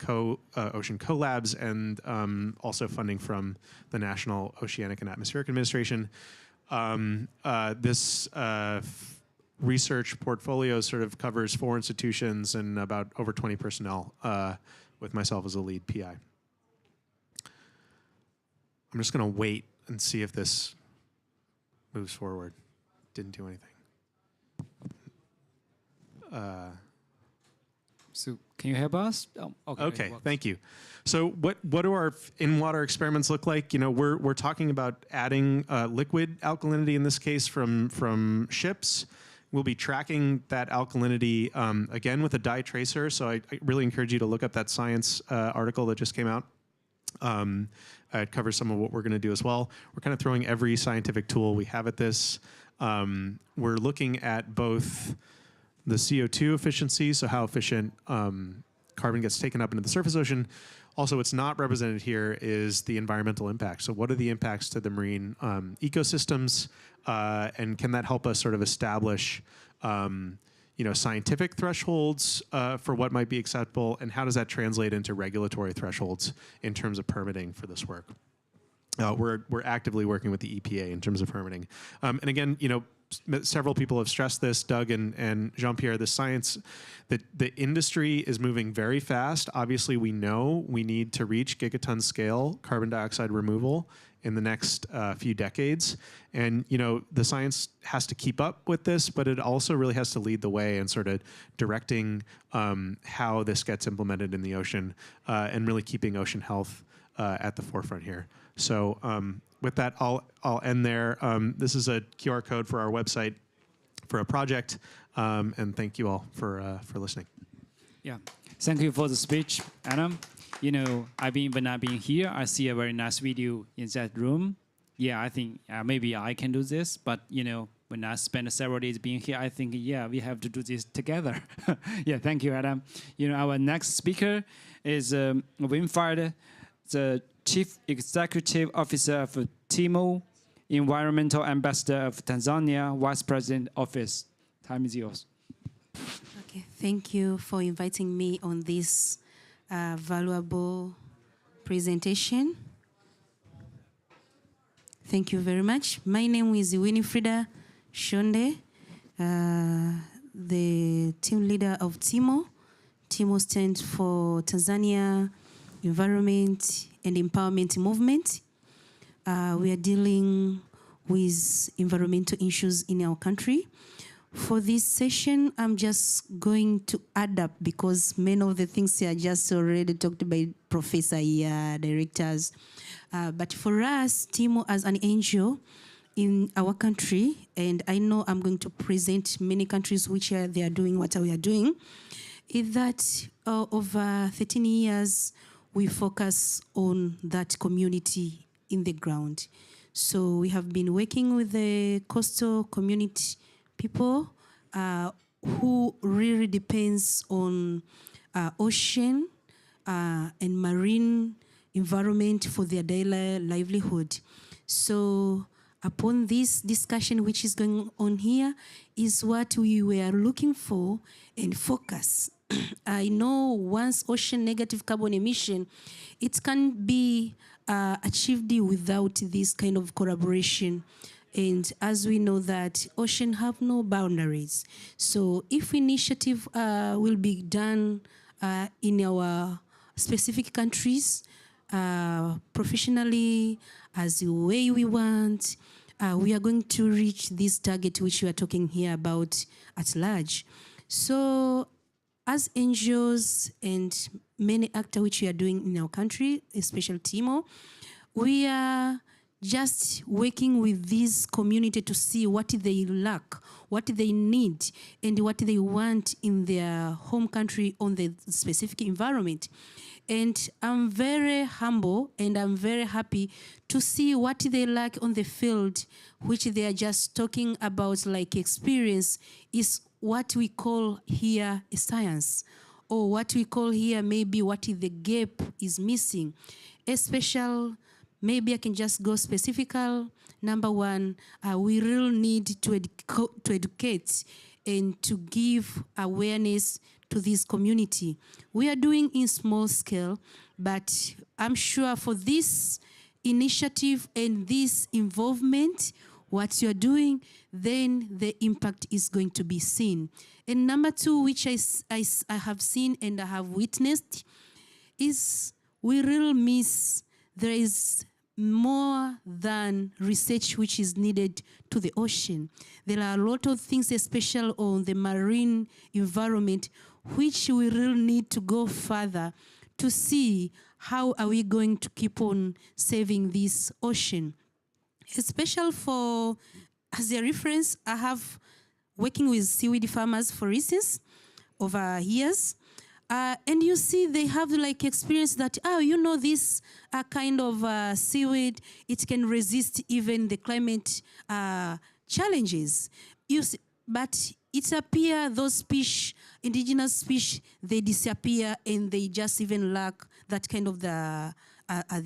ocean collabs, and also funding from the National Oceanic and Atmospheric Administration. This research portfolio sort of covers 4 institutions and about over 20 personnel, with myself as a lead PI. I'm just going to wait and see if this moves forward. Didn't do anything. So can you help us? Oh, okay, thank you. So what do our in-water experiments look like? We're talking about adding liquid alkalinity, in this case from ships. We'll be tracking that alkalinity again with a dye tracer. So I really encourage you to look up that science article that just came out. It covers some of what we're going to do as well. We're kind of throwing every scientific tool we have at this. We're looking at both the CO2 efficiency, so how efficient carbon gets taken up into the surface ocean. Also, what's not represented here is the environmental impact. So what are the impacts to the marine ecosystems, and can that help us sort of establish scientific thresholds for what might be acceptable, and how does that translate into regulatory thresholds in terms of permitting for this work? We're actively working with the EPA in terms of permitting. And again, several people have stressed this, Doug and Jean-Pierre, the science, that the industry is moving very fast. Obviously, we know we need to reach gigaton scale carbon dioxide removal in the next few decades. And, the science has to keep up with this, but it also really has to lead the way in sort of directing how this gets implemented in the ocean, and really keeping ocean health at the forefront here. So with that, I'll end there. This is a QR code for our website for a project, and thank you all for listening. Yeah, thank you for the speech, Adam. When I've been here, I see a very nice video in that room. Yeah, I think maybe I can do this, but when I spend several days being here, I think, we have to do this together. Yeah, thank you, Adam. Our next speaker is Winfried, the Chief Executive Officer of TIMO, Environmental Ambassador of Tanzania, Vice President Office. Time is yours. Okay, thank you for inviting me on this valuable presentation. Thank you very much. My name is Winifrida Shonde, the team leader of TIMO. TIMO stands for Tanzania Environment and Empowerment Movement. We are dealing with environmental issues in our country. For this session, I'm just going to add up because many of the things are just already talked by Professor here, directors. But for us, TIMO as an NGO in our country, and I know I'm going to present many countries which they are doing what we are doing, is that over 13 years, we focus on that community in the ground. So we have been working with the coastal community people who really depends on ocean and marine environment for their daily livelihood. So upon this discussion which is going on here is what we were looking for and focus. I know once ocean negative carbon emission, it can be achieved without this kind of collaboration. And as we know that ocean have no boundaries. So if initiative will be done in our specific countries, professionally, as the way we want, we are going to reach this target which we are talking here about at large. So as NGOs and many actors which we are doing in our country, especially Timor, we are just working with this community to see what they lack, what they need, and what they want in their home country on the specific environment. And I'm very humble and I'm very happy to see what they lack on the field, which they are just talking about like experience, is what we call here a science, or what we call here maybe what the gap is missing. Especially, maybe I can just go specifical. Number one, we really need to educate and to give awareness to this community. We are doing in small scale, but I'm sure for this initiative and this involvement, what you're doing, then the impact is going to be seen. And number two, which I have seen and I have witnessed, is we really miss, there is more than research which is needed to the ocean. There are a lot of things, especially on the marine environment, which we really need to go further to see how are we going to keep on saving this ocean. Especially for, as a reference, I have working with seaweed farmers, for instance, over years. And you see they have like experience that, oh, you know, this kind of seaweed, it can resist even the climate challenges. You see, but it appears those species, indigenous species, they disappear and they just even lack that kind of the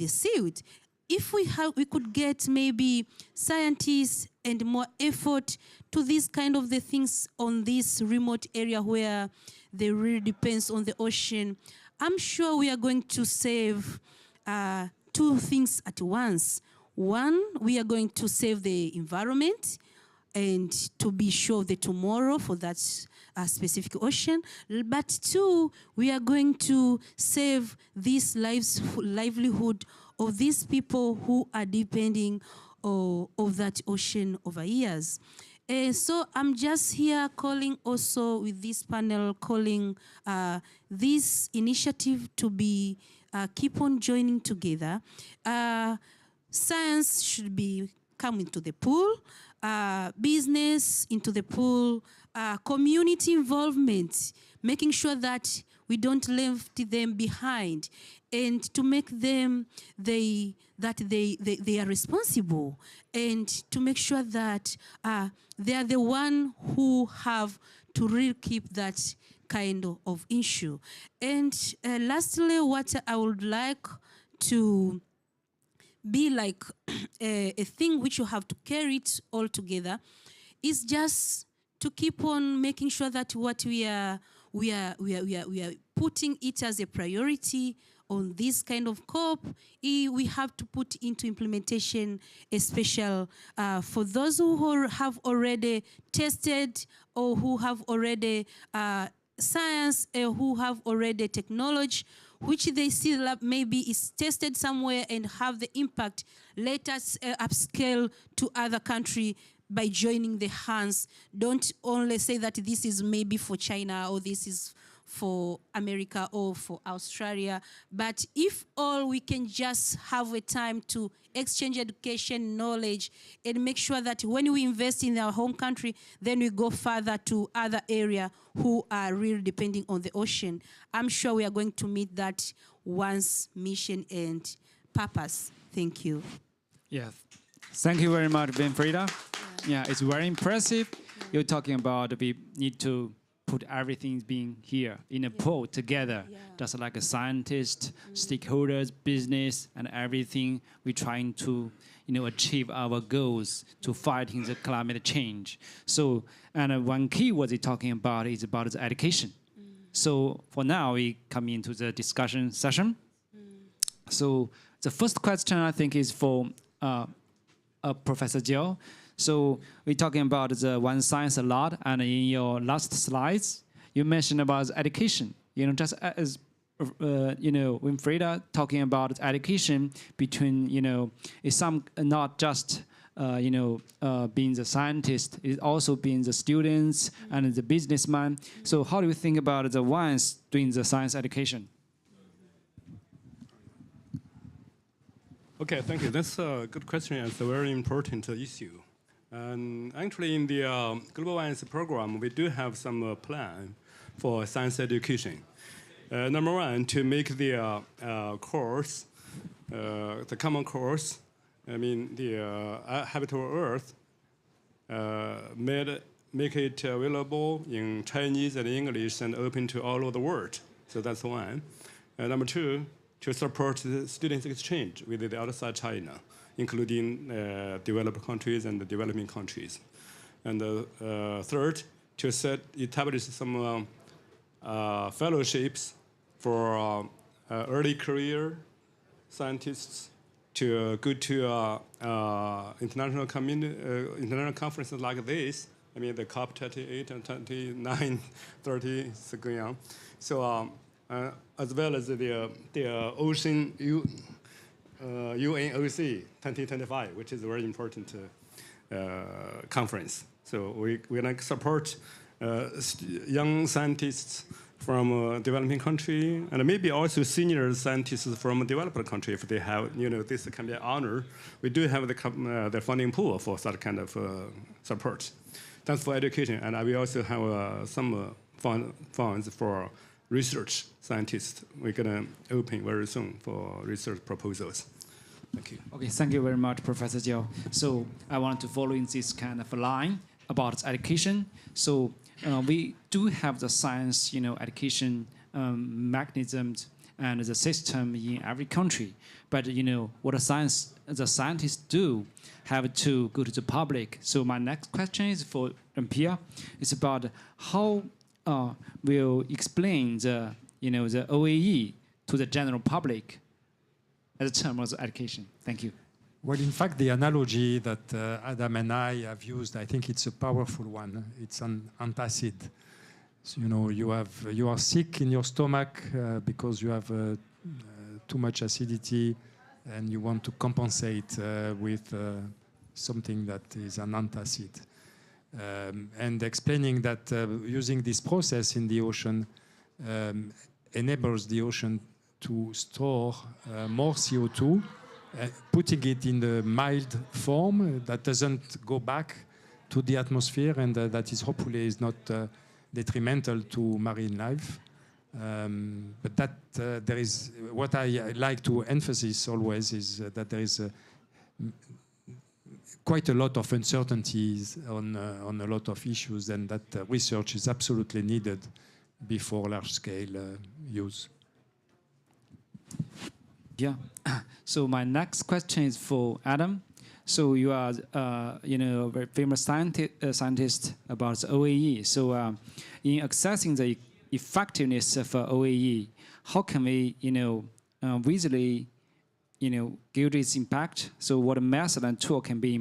seaweed. If we could get maybe scientists and more effort to this kind of the things on this remote area where they really depends on the ocean, I'm sure we are going to save two things at once. One, we are going to save the environment and to be sure of the tomorrow for that specific ocean. But two, we are going to save this livelihood of these people who are depending on that ocean over years. So I'm just here calling also with this panel, calling this initiative to be keep on joining together. Science should be coming to the pool, business into the pool, community involvement, making sure that we don't leave them behind, and to make them they are responsible, and to make sure that they are the one who have to really keep that kind of issue. And lastly, what I would like to be like a thing which you have to carry it all together is just to keep on making sure that what we are putting it as a priority on this kind of COP, we have to put into implementation a special for those who have already tested or who have already science, who have already technology, which they see that maybe is tested somewhere and have the impact. Let us upscale to other country by joining the hands. Don't only say that this is maybe for China or this is for America or for Australia, but if all we can just have a time to exchange education, knowledge, and make sure that when we invest in our home country, then we go further to other areas who are really depending on the ocean. I'm sure we are going to meet that once mission and purpose. Thank you. Yeah, Thank you very much, Winfrieda. Yeah, it's very impressive. You're talking about we need to put everything being here in a pool together, just like a scientist, stakeholders, business, and everything. We're trying to, achieve our goals to fighting the climate change. So, and one key what they're talking about is about the education. So for now, we come into the discussion session. So the first question I think is for Professor Jiao. So we're talking about the one science a lot, and in your last slides, you mentioned about education. Just as Winfrieda talking about education between it's some not just being the scientist, it's also being the students and the businessman. So how do you think about the ones doing the science education? Okay, thank you. That's a good question. It's a very important issue. And actually, in the Global Science program, we do have some plan for science education. Number one, to make the course, the common course, the Habitable Earth, make it available in Chinese and English and open to all over the world. So that's one. Number two, to support the students' exchange with the outside China, including developed countries and the developing countries. And third, to establish some fellowships for early career scientists to go to international conferences like this. The COP 28 and 29, 30 is going on. So as well as the Ocean UNOC 2025, which is a very important conference. So we're going to support young scientists from developing country, and maybe also senior scientists from a developed country if they have, this can be an honor. We do have the funding pool for that kind of support. That's for education, and we also have some funds for research scientists. We're going to open very soon for research proposals. Thank you. Okay, thank you very much, Professor Jiao. So I want to follow in this kind of line about education. So we do have the science, education mechanisms and the system in every country. But what the scientists do have to go to the public. So my next question is for Jean-Pierre. It's about how will explain the the OAE to the general public as a term of education. Thank you. Well, in fact, the analogy that Adam and I have used, I think it's a powerful one. It's an antacid. So, you are sick in your stomach because you have too much acidity, and you want to compensate with something that is an antacid. And explaining that using this process in the ocean enables the ocean to store more CO2, putting it in the mild form that doesn't go back to the atmosphere, and that is hopefully is not detrimental to marine life. But that there is what I like to emphasize always is that there is quite a lot of uncertainties on a lot of issues, and that research is absolutely needed before large-scale use. Yeah. So my next question is for Adam. So you are, a very famous scientist about the OAE. So in assessing the effectiveness of OAE, how can we, visually, give this impact? So what method and tool can be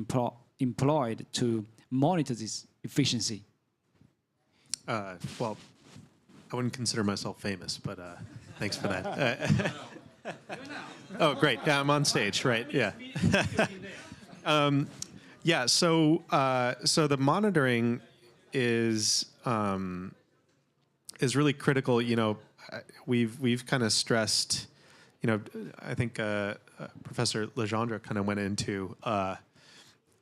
employed to monitor this efficiency? Well, I wouldn't consider myself famous, but thanks for that. Oh, great. Yeah, I'm on stage, right? Yeah. So the monitoring is really critical. We've kind of stressed, I think Professor Legendre kind of went into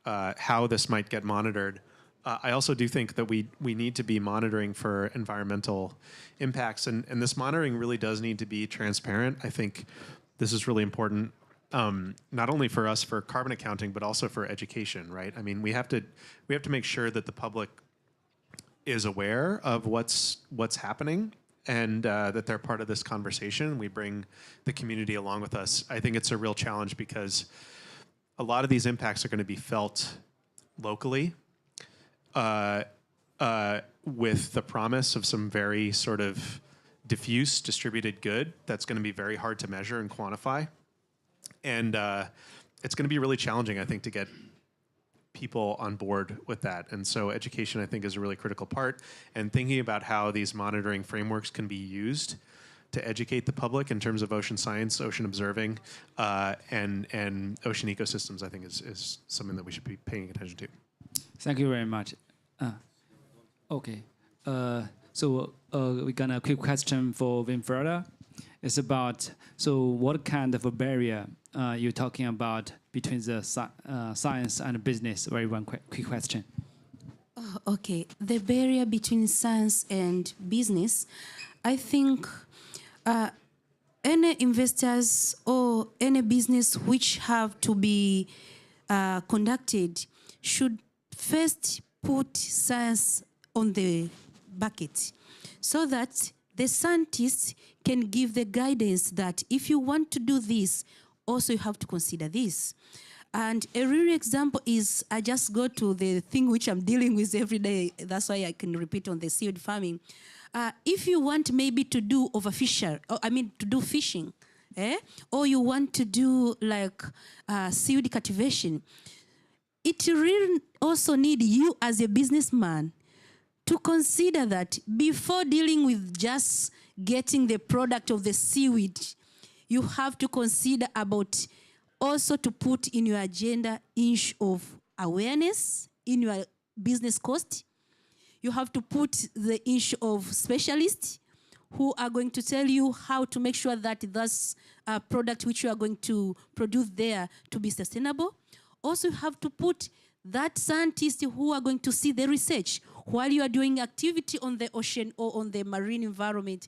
how this might get monitored. I also do think that we need to be monitoring for environmental impacts, and this monitoring really does need to be transparent. I think this is really important not only for us for carbon accounting, but also for education, right? I mean, we have to make sure that the public is aware of what's happening and that they're part of this conversation. We bring the community along with us. I think it's a real challenge because a lot of these impacts are going to be felt locally with the promise of some very sort of diffuse distributed good that's going to be very hard to measure and quantify. And it's going to be really challenging, I think, to get people on board with that. And so education, I think, is a really critical part. And thinking about how these monitoring frameworks can be used to educate the public in terms of ocean science, ocean observing, and ocean ecosystems, I think, is something that we should be paying attention to. Thank you very much. Okay. So we got a quick question for Winfreda. It's about, so what kind of a barrier you're talking about between the science and business? Very one quick question. Oh, okay. The barrier between science and business, I think any investors or any business which have to be conducted should first put science on the bucket so that the scientists can give the guidance that if you want to do this, also you have to consider this. And a real example is, I just go to the thing which I'm dealing with every day. That's why I can repeat on the seaweed farming. If you want maybe to do to do fishing, or you want to do like seaweed cultivation, it really also need you as a businessman to consider that before dealing with just getting the product of the seaweed, you have to consider about also to put in your agenda issue of awareness in your business cost. You have to put the issue of specialists who are going to tell you how to make sure that this product which you are going to produce there to be sustainable. Also, you have to put that scientists who are going to see the research while you are doing activity on the ocean or on the marine environment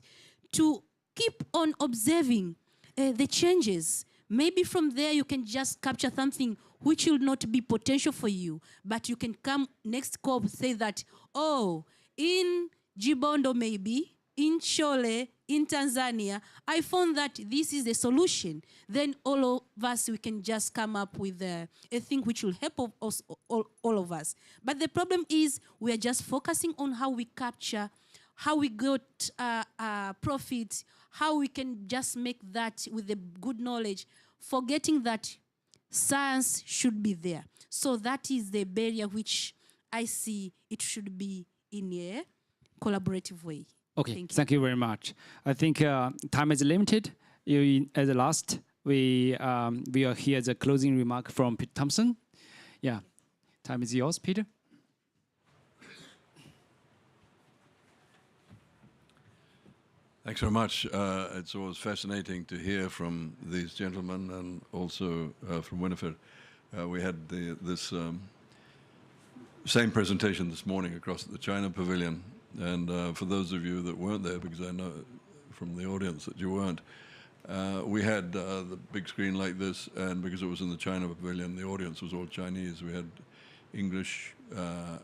to keep on observing the changes. Maybe from there you can just capture something which will not be potential for you, but you can come next call say that, oh, in Jibondo maybe, in Shole, in Tanzania, I found that this is the solution. Then all of us, we can just come up with a thing which will help us, all of us. But the problem is we are just focusing on how we capture, how we got profit, how we can just make that with the good knowledge, forgetting that science should be there. So that is the barrier which I see it should be in a collaborative way. Okay, thank you very much. I think time is limited. As the last, we will hear the closing remark from Peter Thomson. Yeah, time is yours, Peter. Thanks very much. It's always fascinating to hear from these gentlemen and also from Winifred. We had this same presentation this morning across at the China Pavilion. And for those of you that weren't there, because I know from the audience that you weren't, we had the big screen like this, and because it was in the China Pavilion, the audience was all Chinese. We had English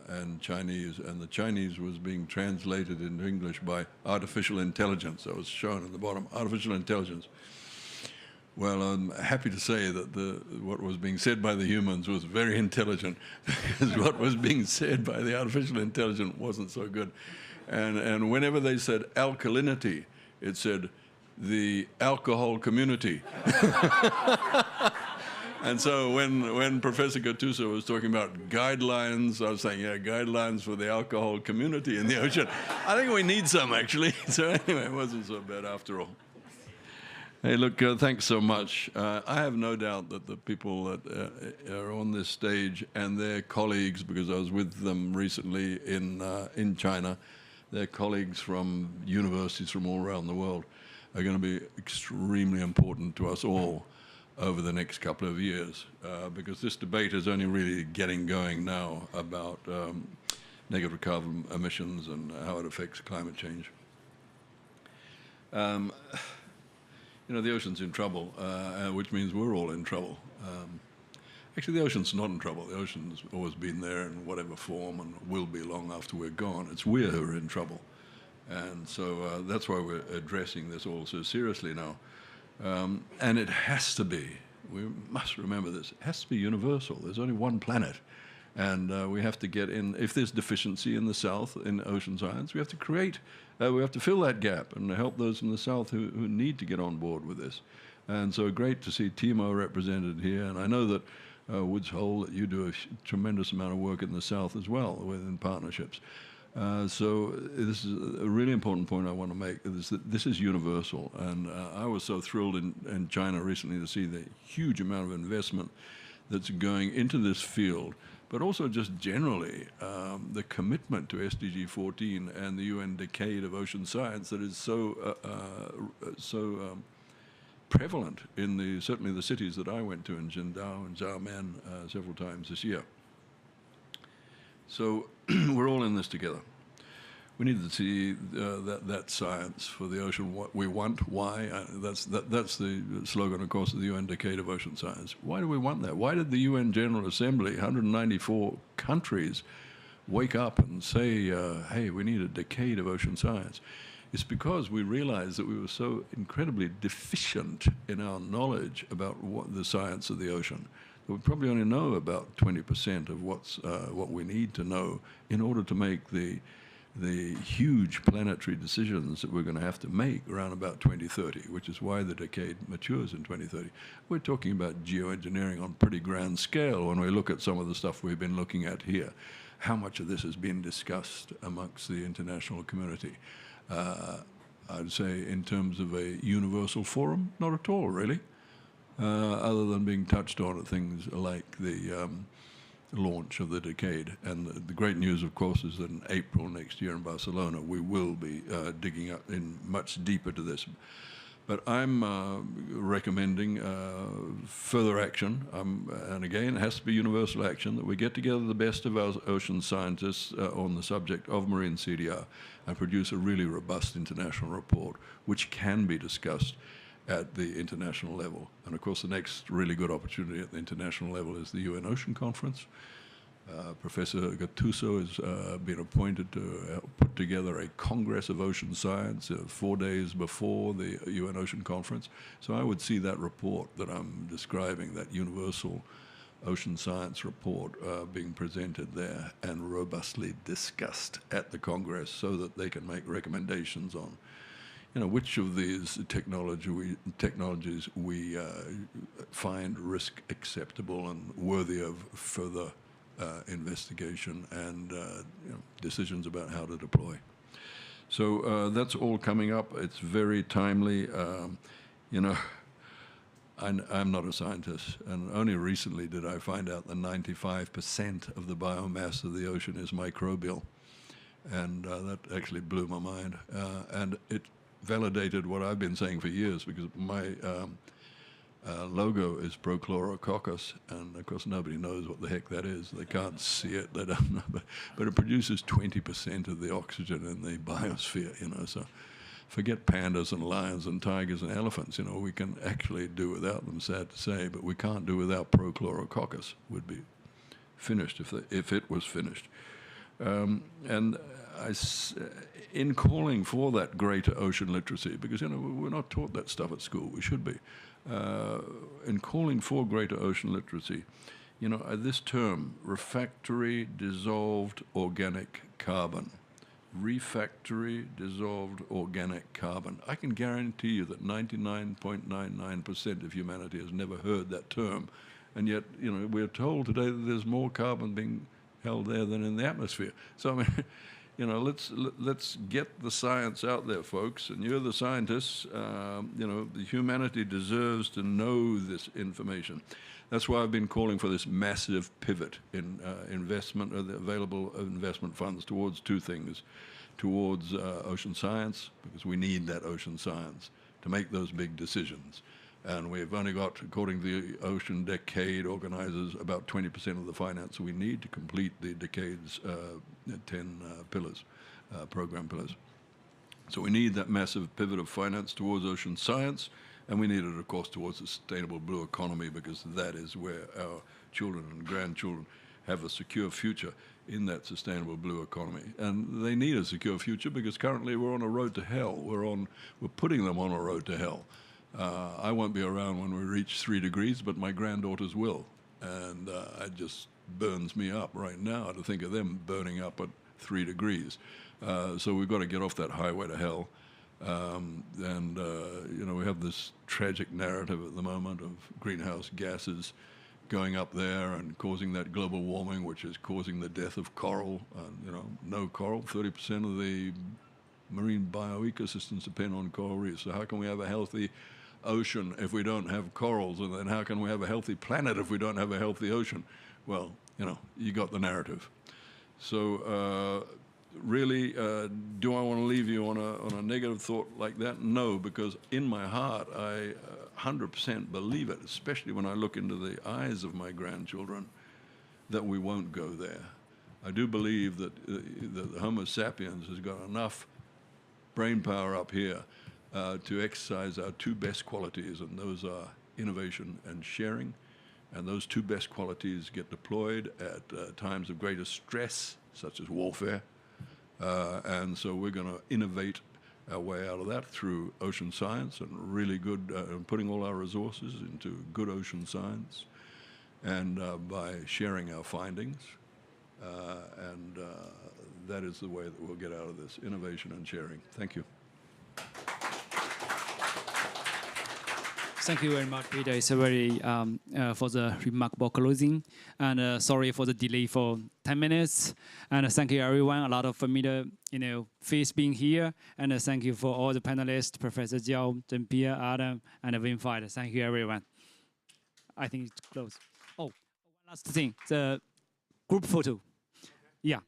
and Chinese, and the Chinese was being translated into English by artificial intelligence. That was shown at the bottom, artificial intelligence. Well, I'm happy to say that what was being said by the humans was very intelligent, because what was being said by the artificial intelligence wasn't so good. And whenever they said alkalinity, it said the alcohol community. And so when Professor Gattuso was talking about guidelines, I was saying, yeah, guidelines for the alcohol community in the ocean. I think we need some, actually. So anyway, it wasn't so bad after all. Hey, look, thanks so much. I have no doubt that the people that are on this stage and their colleagues, because I was with them recently in China, their colleagues from universities from all around the world are going to be extremely important to us all over the next couple of years, because this debate is only really getting going now about negative carbon emissions and how it affects climate change. the ocean's in trouble, which means we're all in trouble. Actually, the ocean's not in trouble. The ocean's always been there in whatever form and will be long after we're gone. It's we who are in trouble. And so that's why we're addressing this all so seriously now. And it has to be, we must remember this, it has to be universal. There's only one planet. And we have to get in, if there's deficiency in the South in ocean science, we have to create, we have to fill that gap and help those in the South who need to get on board with this. And so great to see Timo represented here. And I know that Woods Hole, that you do a tremendous amount of work in the South as well within partnerships. So this is a really important point I want to make, is that this is universal. And I was so thrilled in China recently to see the huge amount of investment that's going into this field, but also just generally the commitment to SDG 14 and the UN Decade of Ocean Science that is so prevalent in certainly the cities that I went to in Qingdao and Xiamen several times this year. So we're all in this together. We need to see that science for the ocean, what we want, why. That's the slogan, of course, of the UN Decade of Ocean Science. Why do we want that? Why did the UN General Assembly, 194 countries, wake up and say, hey, we need a decade of ocean science? It's because we realized that we were so incredibly deficient in our knowledge about the science of the ocean. We probably only know about 20% of what we need to know in order to make the huge planetary decisions that we're going to have to make around about 2030, which is why the decade matures in 2030. We're talking about geoengineering on pretty grand scale when we look at some of the stuff we've been looking at here. How much of this has been discussed amongst the international community? I'd say in terms of a universal forum, not at all, really. Other than being touched on at things like the launch of the decade. And the great news, of course, is that in April next year in Barcelona, we will be digging up in much deeper to this. But I'm recommending further action, and again, it has to be universal action, that we get together the best of our ocean scientists on the subject of marine CDR and produce a really robust international report, which can be discussed at the international level. And of course, the next really good opportunity at the international level is the UN Ocean Conference. Professor Gattuso has been appointed to put together a Congress of Ocean Science 4 days before the UN Ocean Conference. So I would see that report that I'm describing, that universal ocean science report, being presented there and robustly discussed at the Congress so that they can make recommendations on which of these technologies we find risk acceptable and worthy of further investigation and decisions about how to deploy. So that's all coming up. It's very timely. I'm not a scientist, and only recently did I find out that 95% of the biomass of the ocean is microbial, and that actually blew my mind. And it validated what I've been saying for years, because my logo is Prochlorococcus, and of course nobody knows what the heck that is. They can't see it, they don't know, but it produces 20% of the oxygen in the biosphere, so forget pandas and lions and tigers and elephants, we can actually do without them, sad to say, but we can't do without Prochlorococcus. Would be finished if it was finished. And in calling for that greater ocean literacy, because we're not taught that stuff at school, we should be, in calling for greater ocean literacy, this term, refractory dissolved organic carbon, dissolved organic carbon. I can guarantee you that 99.99% of humanity has never heard that term, and yet we're told today that there's more carbon being held there than in the atmosphere. So I mean, let's get the science out there, folks. And you're the scientists. The humanity deserves to know this information. That's why I've been calling for this massive pivot in investment, the available investment funds towards two things: towards ocean science, because we need that ocean science to make those big decisions. And we've only got, according to the Ocean Decade organizers, about 20% of the finance we need to complete the decade's 10 pillars, program pillars. So we need that massive pivot of finance towards ocean science, And we need it, of course, towards a sustainable blue economy, because that is where our children and grandchildren have a secure future in that sustainable blue economy. And they need a secure future because currently we're on a road to hell. We're putting them on a road to hell. I won't be around when we reach 3 degrees, but my granddaughters will. And it just burns me up right now to think of them burning up at 3 degrees. So we've got to get off that highway to hell. You know, we have this tragic narrative at the moment of greenhouse gases going up there and causing that global warming, which is causing the death of coral. You know, no coral, 30% of the marine bioecosystems depend on coral reefs. So how can we have a healthy ocean if we don't have corals? And then how can we have a healthy planet if we don't have a healthy ocean? Well, you know, you got the narrative. So really, do I want to leave you on a negative thought like that? No, because in my heart, I 100% believe it, especially when I look into the eyes of my grandchildren, that we won't go there. I do believe that the Homo sapiens has got enough brain power up here to exercise our 2 best qualities, and those are innovation and sharing. And those 2 best qualities get deployed at times of greater stress, such as warfare. And so we're going to innovate our way out of that through ocean science and really good, putting all our resources into good ocean science, and by sharing our findings. And that is the way that we'll get out of this, innovation and sharing. Thank you. Thank you very much, Peter. It's a very for the remarkable closing, and sorry for the delay for 10 minutes. And thank you, everyone. A lot of familiar, face being here, and thank you for all the panelists, Professor Jiao, Jean-Pierre, Adam, and Renforth. Thank you, everyone. I think it's close. Oh, one last thing: the group photo. Yeah.